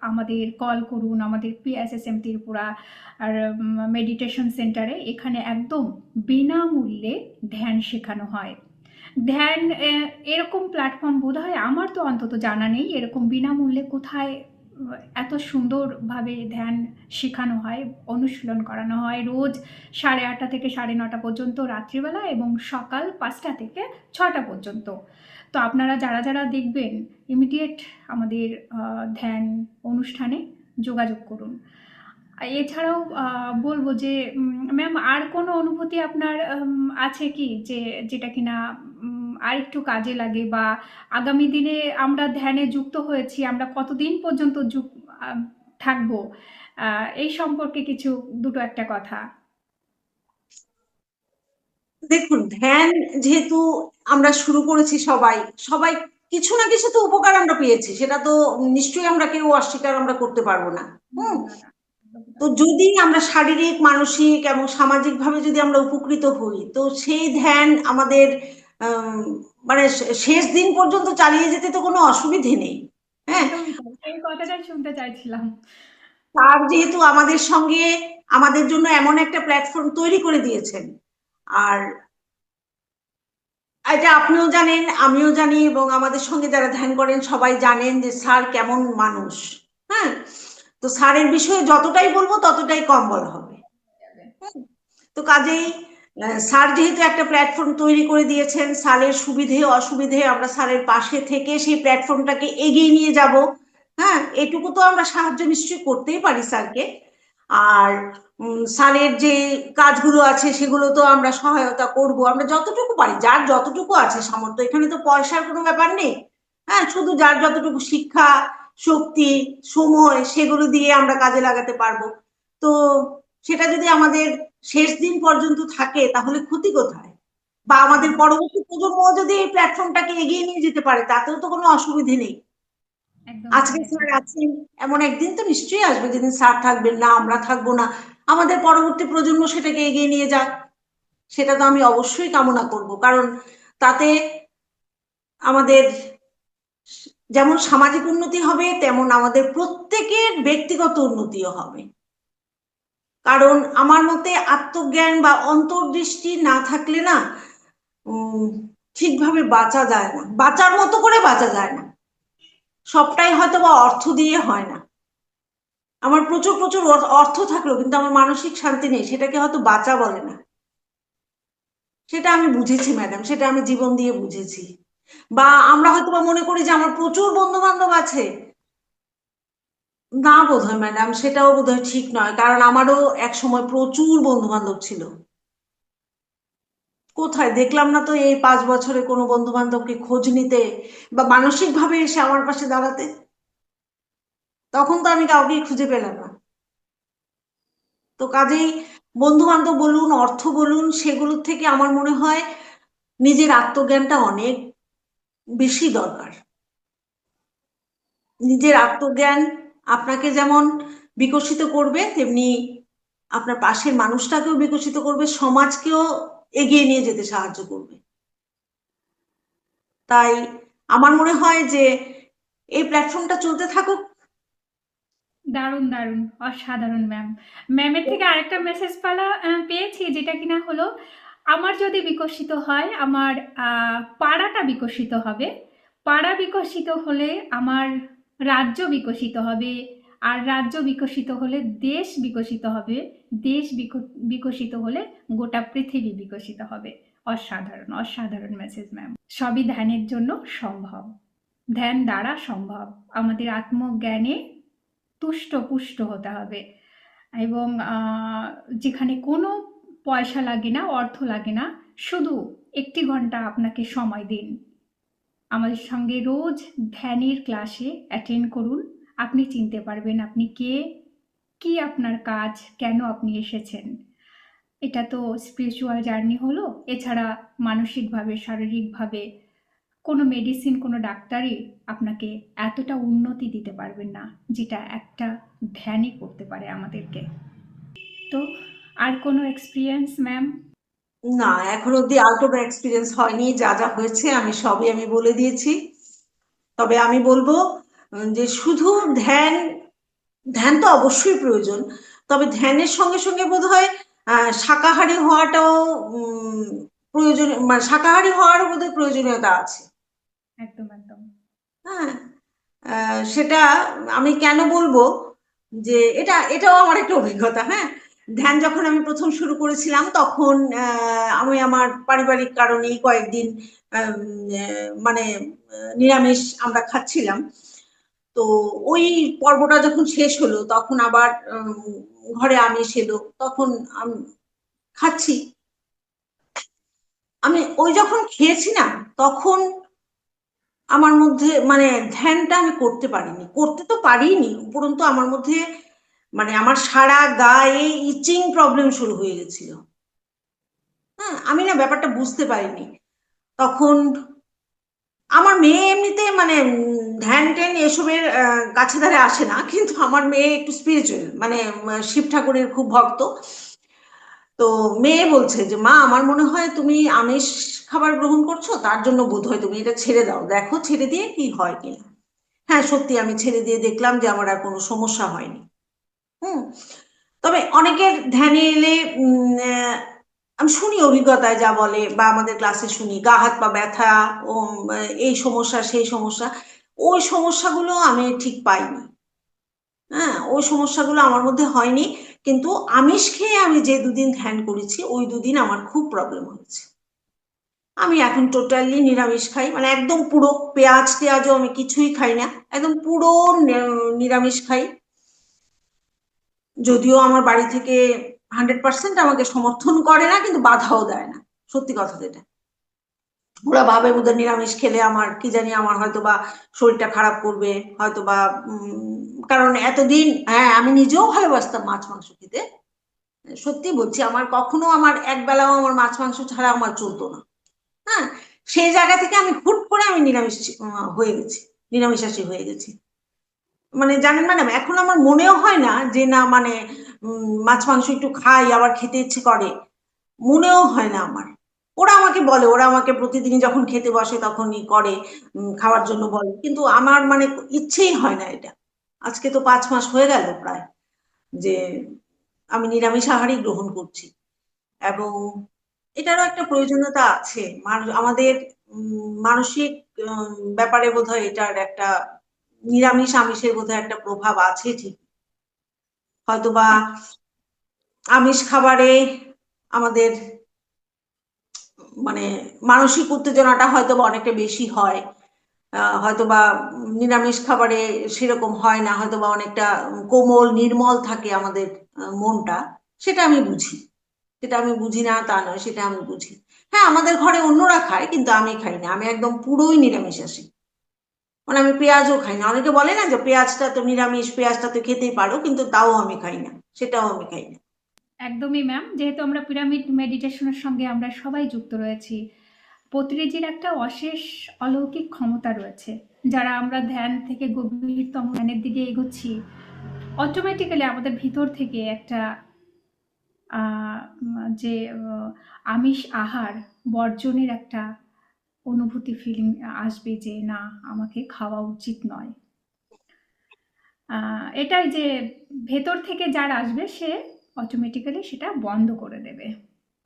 আমাদের কল করুন। আমাদের PSSM ত্রিপুরা আর মেডিটেশন সেন্টারে এখানে একদম বিনামূল্যে ধ্যান শেখানো হয়। ধ্যান এরকম প্ল্যাটফর্ম বোধহয় আমার তো অন্তত জানা নেই, এরকম বিনামূল্যে কোথায় এত সুন্দরভাবে ধ্যান শেখানো হয়, অনুশীলন করানো হয় রোজ 8:30 থেকে 9:30 পর্যন্ত রাত্রিবেলা, এবং সকাল 5টা থেকে 6টা পর্যন্ত। তো আপনারা যারা যারা দেখবেন, ইমিডিয়েট আমাদের ধ্যান অনুষ্ঠানে যোগাযোগ করুন। এছাড়াও বলবো যে ম্যাম, আর কোনো অনুভূতি আপনার আছে কি, যে যেটা কিনা আর একটু কাজে লাগে, বা আগামী দিনে আমরা ধ্যানে যুক্ত হয়েছি, আমরা কতদিন পর্যন্ত থাকবো, এই সম্পর্কে কিছু দুটো একটা কথা। দেখুন, ধ্যান যেহেতু আমরা শুরু করেছি, সবাই সবাই কিছু না কিছু তো উপকার আমরা পেয়েছি, সেটা তো নিশ্চয়ই আমরা কেউ অস্বীকার আমরা করতে পারবো না। হুম। না, না, একদমই তো তাই। যদি আমরা শারীরিক, মানসিক এবং সামাজিক ভাবে যদি আমরা উপকৃত হই, তো সেই ধ্যান আমাদের আম, মানে শেষ দিন পর্যন্ত চালিয়ে যেতে তো কোনো অসুবিধে নেই। হ্যাঁ। একদমই তাই, এই কথাটাই শুনতে চাইছিলাম। তার যেহেতু আমাদের সঙ্গে আমাদের জন্য এমন একটা প্ল্যাটফর্ম তৈরি করে দিয়েছেন। আর এটা আপনিও জানেন, আমিও জানি, এবং আমাদের সঙ্গে যারা ধ্যান করেন সবাই জানেন যে স্যার কেমন মানুষ। হ্যাঁ। তো স্যারের বিষয়ে যতটাই বলবো ততটাই কম বলা হবে। তো কাজেই স্যার যেহেতু একটা প্ল্যাটফর্ম তৈরি করে দিয়েছেন, স্যারের সুবিধে অসুবিধে আমরা স্যারের পাশে থেকে সেই প্ল্যাটফর্মটাকে এগিয়ে নিয়ে যাব। হ্যাঁ, এটুকু তো আমরা সাহায্য নিশ্চয়ই করতেই পারি স্যারকে। আর স্যারের যে কাজগুলো আছে সেগুলো তো আমরা সহায়তা করব, আমরা যতটুকু পারি, যার যতটুকু আছে সামর্থ্য। এখানে তো পয়সার কোনো ব্যাপার নেই। হ্যাঁ, শুধু যার যতটুকু শিক্ষা, শক্তি, সময়, সেগুলো দিয়ে আমরা কাজে লাগাতে পারবো। তো সেটা যদি আমাদের শেষ দিন পর্যন্ত থাকে তাহলে ক্ষতি কোথায়? বা আমাদের পরবর্তী প্রজন্ম যদি এই প্ল্যাটফর্মটাকে এগিয়ে নিয়ে যেতে পারে, তাতেও তো কোনো অসুবিধে নেই। একদমই আজকে তাই, স্যার একদমই। আছেন, এমন একদিন তো নিশ্চয়ই আসবে যেদিন স্যার থাকবেন না, আমরা থাকবো না। আমাদের পরবর্তী প্রজন্ম সেটাকে এগিয়ে নিয়ে যাক, সেটা তো আমি অবশ্যই কামনা করব। কারণ তাতে আমাদের যেমন সামাজিক উন্নতি হবে, তেমন আমাদের প্রত্যেকের ব্যক্তিগত উন্নতিও হবে। কারণ আমার মতে আত্মজ্ঞান বা অন্তর্দৃষ্টি না থাকলে না উম ঠিকভাবে বাঁচা যায় না, বাঁচার মতো করে বাঁচা যায় না। সবটাই হয়তো বা অর্থ দিয়ে হয় না। আমার প্রচুর প্রচুর অর্থ থাকলো কিন্তু আমার মানসিক শান্তি নেই, সেটাকে হয়তো বাঁচা বলে না। সেটা আমি বুঝেছি ম্যাডাম, সেটা আমি জীবন দিয়ে বুঝেছি। বা আমরা হয়তো বা মনে করি যে আমার প্রচুর বন্ধু বান্ধব আছে। না বোধহয় ম্যাডাম, সেটাও বোধহয় ঠিক নয়, কারণ আমারও এক সময় প্রচুর বন্ধু বান্ধব ছিল। কোথায় দেখলাম না তো এই 5 বছরে কোনো বন্ধু বান্ধবকে খোঁজ নিতে বা মানসিক ভাবে এসে আমার পাশে দাঁড়াতে। তখন তো আমি কাউকেই খুঁজে পেলাম না। তো কাজেই বন্ধু বান্ধব বলুন, অর্থ বলুন, সেগুলোর থেকে আমার মনে হয় নিজের আত্মজ্ঞানটা অনেক বেশি দরকার। নিজের আত্মজ্ঞান আপনাকে যেমন বিকশিত করবে, তেমনি আপনার পাশের মানুষটাকেও বিকশিত করবে, সমাজকেও এগিয়ে নিয়ে যেতে সাহায্য করবে। তাই আমার মনে হয় যে এই প্ল্যাটফর্মটা চলতে থাকুক। দারুণ দারুণ, অসাধারণ ম্যাম। ম্যামের থেকে আরেকটা মেসেজ পেয়েছি, যেটা কিনা হলো, আমার যদি বিকশিত হয়, আমার পাড়াটা বিকশিত হবে, পাড়া বিকশিত হলে আমার রাজ্য বিকশিত হবে, আর রাজ্য বিকশিত হলে দেশ বিকশিত হবে, দেশ বিকশিত হলে গোটা পৃথিবী বিকশিত হবে। অসাধারণ অসাধারণ মেসেজ ম্যাম। সবই ধ্যানের জন্য সম্ভব, ধ্যান দ্বারা সম্ভব। আমাদের আত্মজ্ঞানে তুষ্ট পুষ্ট হতে হবে, এবং যেখানে কোনো পয়সা লাগে না, অর্থ লাগে না, শুধু 1 ঘন্টা আপনাকে সময় দিন, আমাদের সঙ্গে রোজ ধ্যানের ক্লাসে অ্যাটেন্ড করুন। আপনি চিনতে পারবেন আপনি কে, কি আপনার কাজ, কেন আপনি এসেছেন। এটা তো স্পিরিচুয়াল জার্নি হলো। এছাড়া মানসিকভাবে, শারীরিকভাবে কোনো মেডিসিন, কোনো ডাক্তারই আপনাকে এতটা উন্নতি দিতে পারবেন না, যেটা একটা ধ্যানই করতে পারে আমাদেরকে। তো আর কোনো এক্সপিরিয়েন্স ম্যাম? না, এখন অব্দি আর কোনো এক্সপিরিয়েন্স হয়নি। যা যা হয়েছে আমি সবই বলে দিয়েছি। তবে আমি বলবো যে শুধু ধ্যান, ধ্যান তো অবশ্যই প্রয়োজন, তবে ধ্যানের সঙ্গে সঙ্গে বোধহয় শাকাহারী হওয়াটাও প্রয়োজন, মানে শাকাহারী হওয়ারও বোধহয় প্রয়োজনীয়তা আছে। একদম একদম। হ্যাঁ, সেটা আমি কেন বলবো, যে এটাও আমার একটা অভিজ্ঞতা। হ্যাঁ, ধ্যান যখন আমি প্রথম শুরু করেছিলাম, তখন আমি আমার পারিবারিক কারণেই কয়েকদিন মানে নিরামিষ আমরা খাচ্ছিলাম। তো ওই পর্বটা যখন শেষ হলো, তখন আবার ঘরে আমিষ এলো, তখন খাচ্ছি। আমি ওই যখন খেয়েছি না, তখন আমার মধ্যে মানে ধ্যানটা আমি করতে পারিনি, করতে তো পারিনি, উপরন্তু আমার মধ্যে মানে আমার সারা গায়ে ইচিং প্রবলেম শুরু হয়ে গেছিল। হ্যাঁ, আমি না ব্যাপারটা বুঝতে পারিনি তখন। আমার মেয়ে এমনিতে মানে ধ্যান ট্যান এসবের কাছে ধারে আসে না, কিন্তু আমার মেয়ে একটু স্পিরিচুয়াল, মানে শিব ঠাকুরের খুব ভক্ত। তো মেয়ে বলছে যে মা, আমার মনে হয় তুমি আমিষ খাবার গ্রহণ করছো, তার জন্য বোধহয় তুমি এটা ছেড়ে দাও, দেখো ছেড়ে দিয়ে কি হয় কিনা। হ্যাঁ, সত্যি আমি ছেড়ে দিয়ে দেখলাম যে আমার আর কোনো সমস্যা হয়নি। হুম। তবে অনেকের ধ্যানে এলে আমি শুনি অভিজ্ঞতায় যা বলে, বা আমাদের ক্লাসে শুনি গা হাত পা ব্যথা, ও এই সমস্যা সেই সমস্যা, ওই সমস্যাগুলো আমি ঠিক পাইনি। হ্যাঁ, ওই সমস্যাগুলো আমার মধ্যে হয়নি। কিন্তু আমিষ খেয়ে আমি যে দুদিন ধ্যান করেছি, ওই দুদিন আমার খুব প্রবলেম হয়েছে। আমি এখন টোটালি নিরামিষ খাই, মানে একদম পুরো পেঁয়াজ টেয়াজও আমি কিছুই খাই না, একদম পুরো নিরামিষ খাই। যদিও আমার বাড়ি থেকে 100% আমাকে সমর্থন করে না, কিন্তু বাধাও দেয় না। সত্যি কথা যেটা, ওরা ভাবে বোধহয় নিরামিষ খেলে আমার কি জানি, আমার হয়তো বা শরীরটা খারাপ করবে, হয়তো বা কারণ এতদিন, হ্যাঁ, আমি নিজেও ভালোবাসতাম মাছ মাংস খেতে। সত্যি বলছি, আমার কখনো আমার এক বেলাও আমার মাছ মাংস ছাড়া আমার চলতো না। হ্যাঁ, সেই জায়গা থেকে আমি হুট করে আমি নিরামিষ হয়ে গেছি, নিরামিষাশী হয়ে গেছি। মানে জানেন ম্যাডাম, এখন আমার মনেও হয় না যে না মানে মাছ মাংস একটু খাই, আবার খেতে ইচ্ছে করে, মনেও হয় না আমার। ওরা আমাকে বলে, ওরা আমাকে প্রতিদিনই যখন খেতে বসে তখনই করে, খাওয়ার জন্য বলে, কিন্তু আমার মানে ইচ্ছেই হয় না এটা। আজকে তো 5 মাস হয়ে গেল প্রায়, যে আমি নিরামিষ আহারই গ্রহণ করছি। এবং এটারও একটা প্রয়োজনীয়তা আছে, আমাদের মানসিক ব্যাপারে বোধহয় এটার একটা, নিরামিষ আমিষের বোধহয় একটা প্রভাব আছে ঠিক। হয়তোবা আমিষ খাবারে আমাদের মানে মানসিক উত্তেজনাটা হয়তো বা অনেকটা বেশি হয়, হয়তো বা নিরামিষ খাবারে সেরকম হয় না, হয়তো বা অনেকটা কোমল নির্মল থাকে আমাদের মনটা। সেটা আমি বুঝি, সেটা আমি বুঝি না তা নয়, সেটা আমি বুঝি। হ্যাঁ, আমাদের ঘরে অন্যরা খায় কিন্তু আমি খাই না, আমি একদম পুরোই নিরামিষাশী। মানে আমি পেঁয়াজও খাই না। অনেকে বলে না যে পেঁয়াজটা তো নিরামিষ, পেঁয়াজটা তো খেতেই পারো, কিন্তু তাও আমি খাই না, সেটাও আমি খাই না। একদমই ম্যাম, যেহেতু আমরা পিরামিড মেডিটেশনের সঙ্গে আমরা সবাই যুক্ত রয়েছি, পত্রিজির একটা অশেষ অলৌকিক ক্ষমতা রয়েছে। যারা আমরা ধ্যান থেকে গভীরতম ধ্যানের দিকে এগোচ্ছি, অটোমেটিক্যালি আমাদের ভিতর থেকে একটা যে আমিষ আহার বর্জনের একটা অনুভূতি, ফিলিং আসবে যে না, আমাকে খাওয়া উচিত নয়। এটাই যে ভেতর থেকে যার আসবে, সে অটোমেটিক্যালি সেটা বন্ধ করে দেবে।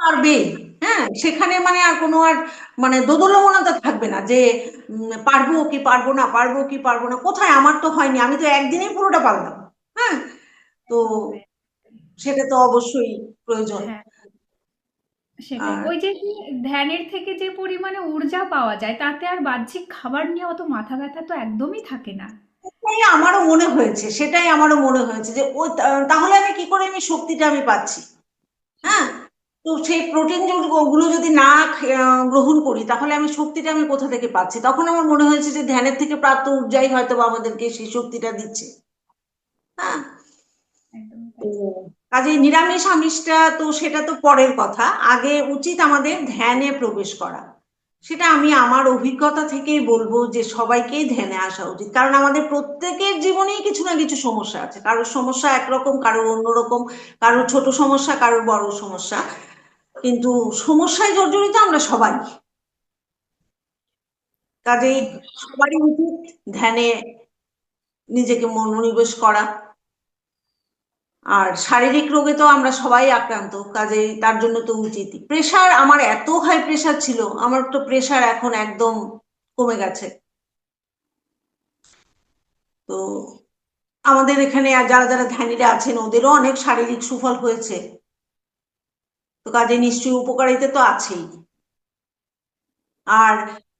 পারবে। হ্যাঁ, সেখানে মানে আর কোনো আর মানে দোদুল্যমানতা থাকবে না যে পারবো কি পারবো না, পারবো কি পারবো না। কোথায়, আমার তো হয়নি, আমি তো একদিনেই পুরোটা পারলাম। হ্যাঁ, তো সেটা তো অবশ্যই প্রয়োজন। হ্যাঁ, সেটাই। আর ওই যে ধ্যানের থেকে যে পরিমাণে ঊর্জা পাওয়া যায়, তাতে আর বাহ্যিক খাবার নিয়ে অত মাথা ব্যথা তো একদমই থাকে না। সেটাই আমারও মনে হয়েছে, সেটাই আমারও মনে হয়েছে যে ও তাহলে আমি কি করে আমি শক্তিটা আমি পাচ্ছি। হ্যাঁ, তো সেই প্রোটিন গুলো যদি না গ্রহণ করি, তাহলে আমি শক্তিটা আমি কোথা থেকে পাচ্ছি? তখন আমার মনে হয়েছে যে ধ্যানের থেকে প্রাপ্ত ঊর্জাই হয়তো বা আমাদেরকে সেই শক্তিটা দিচ্ছে। হ্যাঁ, একদমই তো তাই। কাজে নিরামিষ আমিষটা তো সেটা তো পরের কথা, আগে উচিত আমাদের ধ্যানে প্রবেশ করা। সেটা আমি আমার অভিজ্ঞতা থেকেই বলবো যে সবাইকেই ধ্যানে আসা উচিত, কারণ আমাদের প্রত্যেকের জীবনেই কিছু না কিছু সমস্যা আছে। কারোর সমস্যা একরকম, কারোর অন্যরকম, কারোর ছোট সমস্যা, কারোর বড় সমস্যা, কিন্তু সমস্যায় জর্জরিত আমরা সবাই। কাজেই একদম। সবারই উচিত ধ্যানে নিজেকে মনোনিবেশ করা। আর শারীরিক রোগে তো আমরা সবাই আক্রান্ত, কাজেই তার জন্য তো উচিতই। প্রেশার, আমার এত হাই প্রেশার ছিল, আমার তো প্রেশার এখন একদম কমে গেছে। তো আমাদের এখানে আর যারা যারা ধ্যানীরা আছেন, ওদেরও অনেক শারীরিক সুফল হয়েছে। তো কাজে নিশ্চয়ই উপকারিতা তো আছেই। আর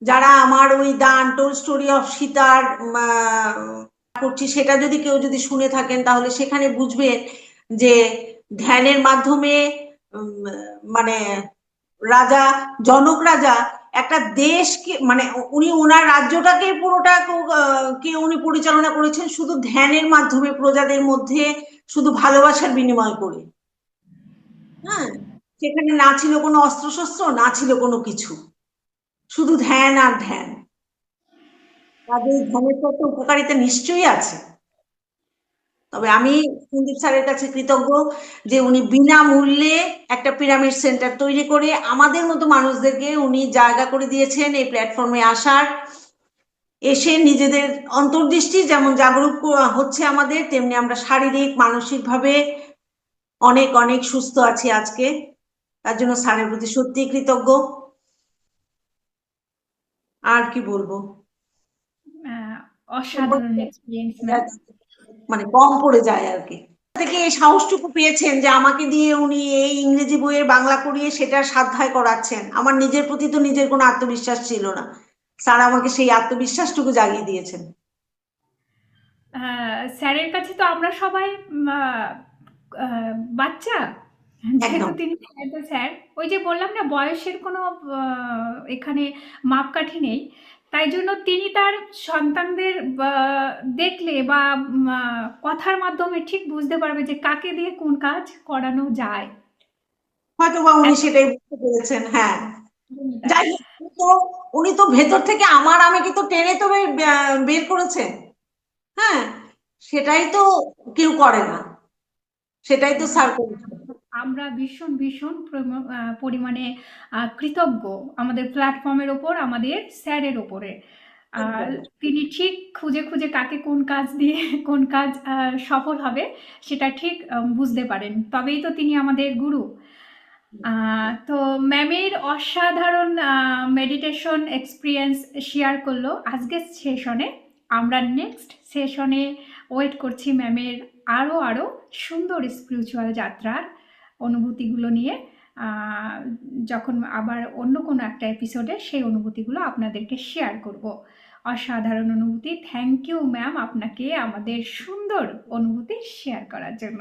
যারা আমার ওই দ্য আনটোল্ড স্টোরি অফ সীতার করছি, সেটা যদি কেউ যদি শুনে থাকেন, তাহলে সেখানে বুঝবেন যে ধ্যানের মাধ্যমে উম, মানে রাজা, জনক রাজা একটা দেশকে, মানে উনি ওনার রাজ্যটাকে পুরোটা কে উনি পরিচালনা করেছেন শুধু ধ্যানের মাধ্যমে, প্রজাদের মধ্যে শুধু ভালোবাসার বিনিময় করে। হ্যাঁ, সেখানে না ছিল কোনো অস্ত্রশস্ত্র, না ছিল কোনো কিছু, শুধু ধ্যান আর ধ্যান। কাজে ধ্যানের তো একটা উপকারিতা নিশ্চয়ই আছে। তবে আমি সন্দীপ স্যারের কাছে কৃতজ্ঞ যে উনি বিনামূল্যে একটা পিরামিড সেন্টার তৈরি করে আমাদের মতো মানুষদেরকে উনি জায়গা করে দিয়েছেন এই প্ল্যাটফর্মে আসার, এসে নিজেদের অন্তর্দৃষ্টি যেমন জাগরুক হচ্ছে আমাদের, তেমনি আমরা শারীরিক মানসিকভাবে অনেক অনেক সুস্থ আছি আজকে। তার জন্য স্যারের প্রতি সত্যিই কৃতজ্ঞ। আর কি বলবো, আহ, অসাধারণ এক্সপিরিয়েন্স ম্যাম। মানে কম পড়ে যায় আর কি। থেকে এই সাহসটুকু পেয়েছেন যে আমাকে দিয়ে উনি এই ইংরেজি বইয়ের বাংলা করিয়ে সেটা সাধ্যায় করাচ্ছেন। আমার নিজের প্রতি তো নিজের কোনো আত্মবিশ্বাস ছিল না, স্যার আমাকে সেই আত্মবিশ্বাসটুকু জাগিয়ে দিয়েছেন। স্যারের কাছে তো আমরা সবাই বাচ্চা, যেহেতু একদম। তিনি তো স্যার, ওই যে বললাম না, বয়সের কোনো এখানে মাপকাঠি নেই। তাই জন্য তিনি তার সন্তানদের দেখলে বা কথার মাধ্যমে ঠিক বুঝতে পারবে যে কাকে দিয়ে কোন কাজ করানো যায়। হয়তো বা উনি এত সেটাই বুঝতে পেরেছেন। হ্যাঁ, তাই। যাই হোক, উনি তো ভেতর থেকে আমার আমিকে তো টেনে তো বের করেছেন। হ্যাঁ, সেটাই তো কেউ করে না, সেটাই তো একদম। স্যার করেছেন। আমরা ভীষণ ভীষণ পরিমাণে কৃতজ্ঞ আমাদের প্ল্যাটফর্মের ওপর, আমাদের স্যারের ওপরে। আর তিনি ঠিক খুঁজে খুঁজে কাকে কোন কাজ দিয়ে কোন কাজ সফল হবে, সেটা ঠিক বুঝতে পারেন, তবেই তো তিনি আমাদের গুরু। তো ম্যামের অসাধারণ মেডিটেশন এক্সপিরিয়েন্স শেয়ার করলো আজকের সেশনে। আমরা নেক্সট সেশনে ওয়েট করছি ম্যামের আরও আরও সুন্দর স্পিরিচুয়াল যাত্রার অনুভূতিগুলো নিয়ে। যখন আবার অন্য কোনো একটা এপিসোডে সেই অনুভূতিগুলো আপনাদেরকে শেয়ার করব। অসাধারণ অনুভূতি। থ্যাংক ইউ ম্যাম আপনাকে আমাদের সুন্দর অনুভূতি শেয়ার করার জন্য।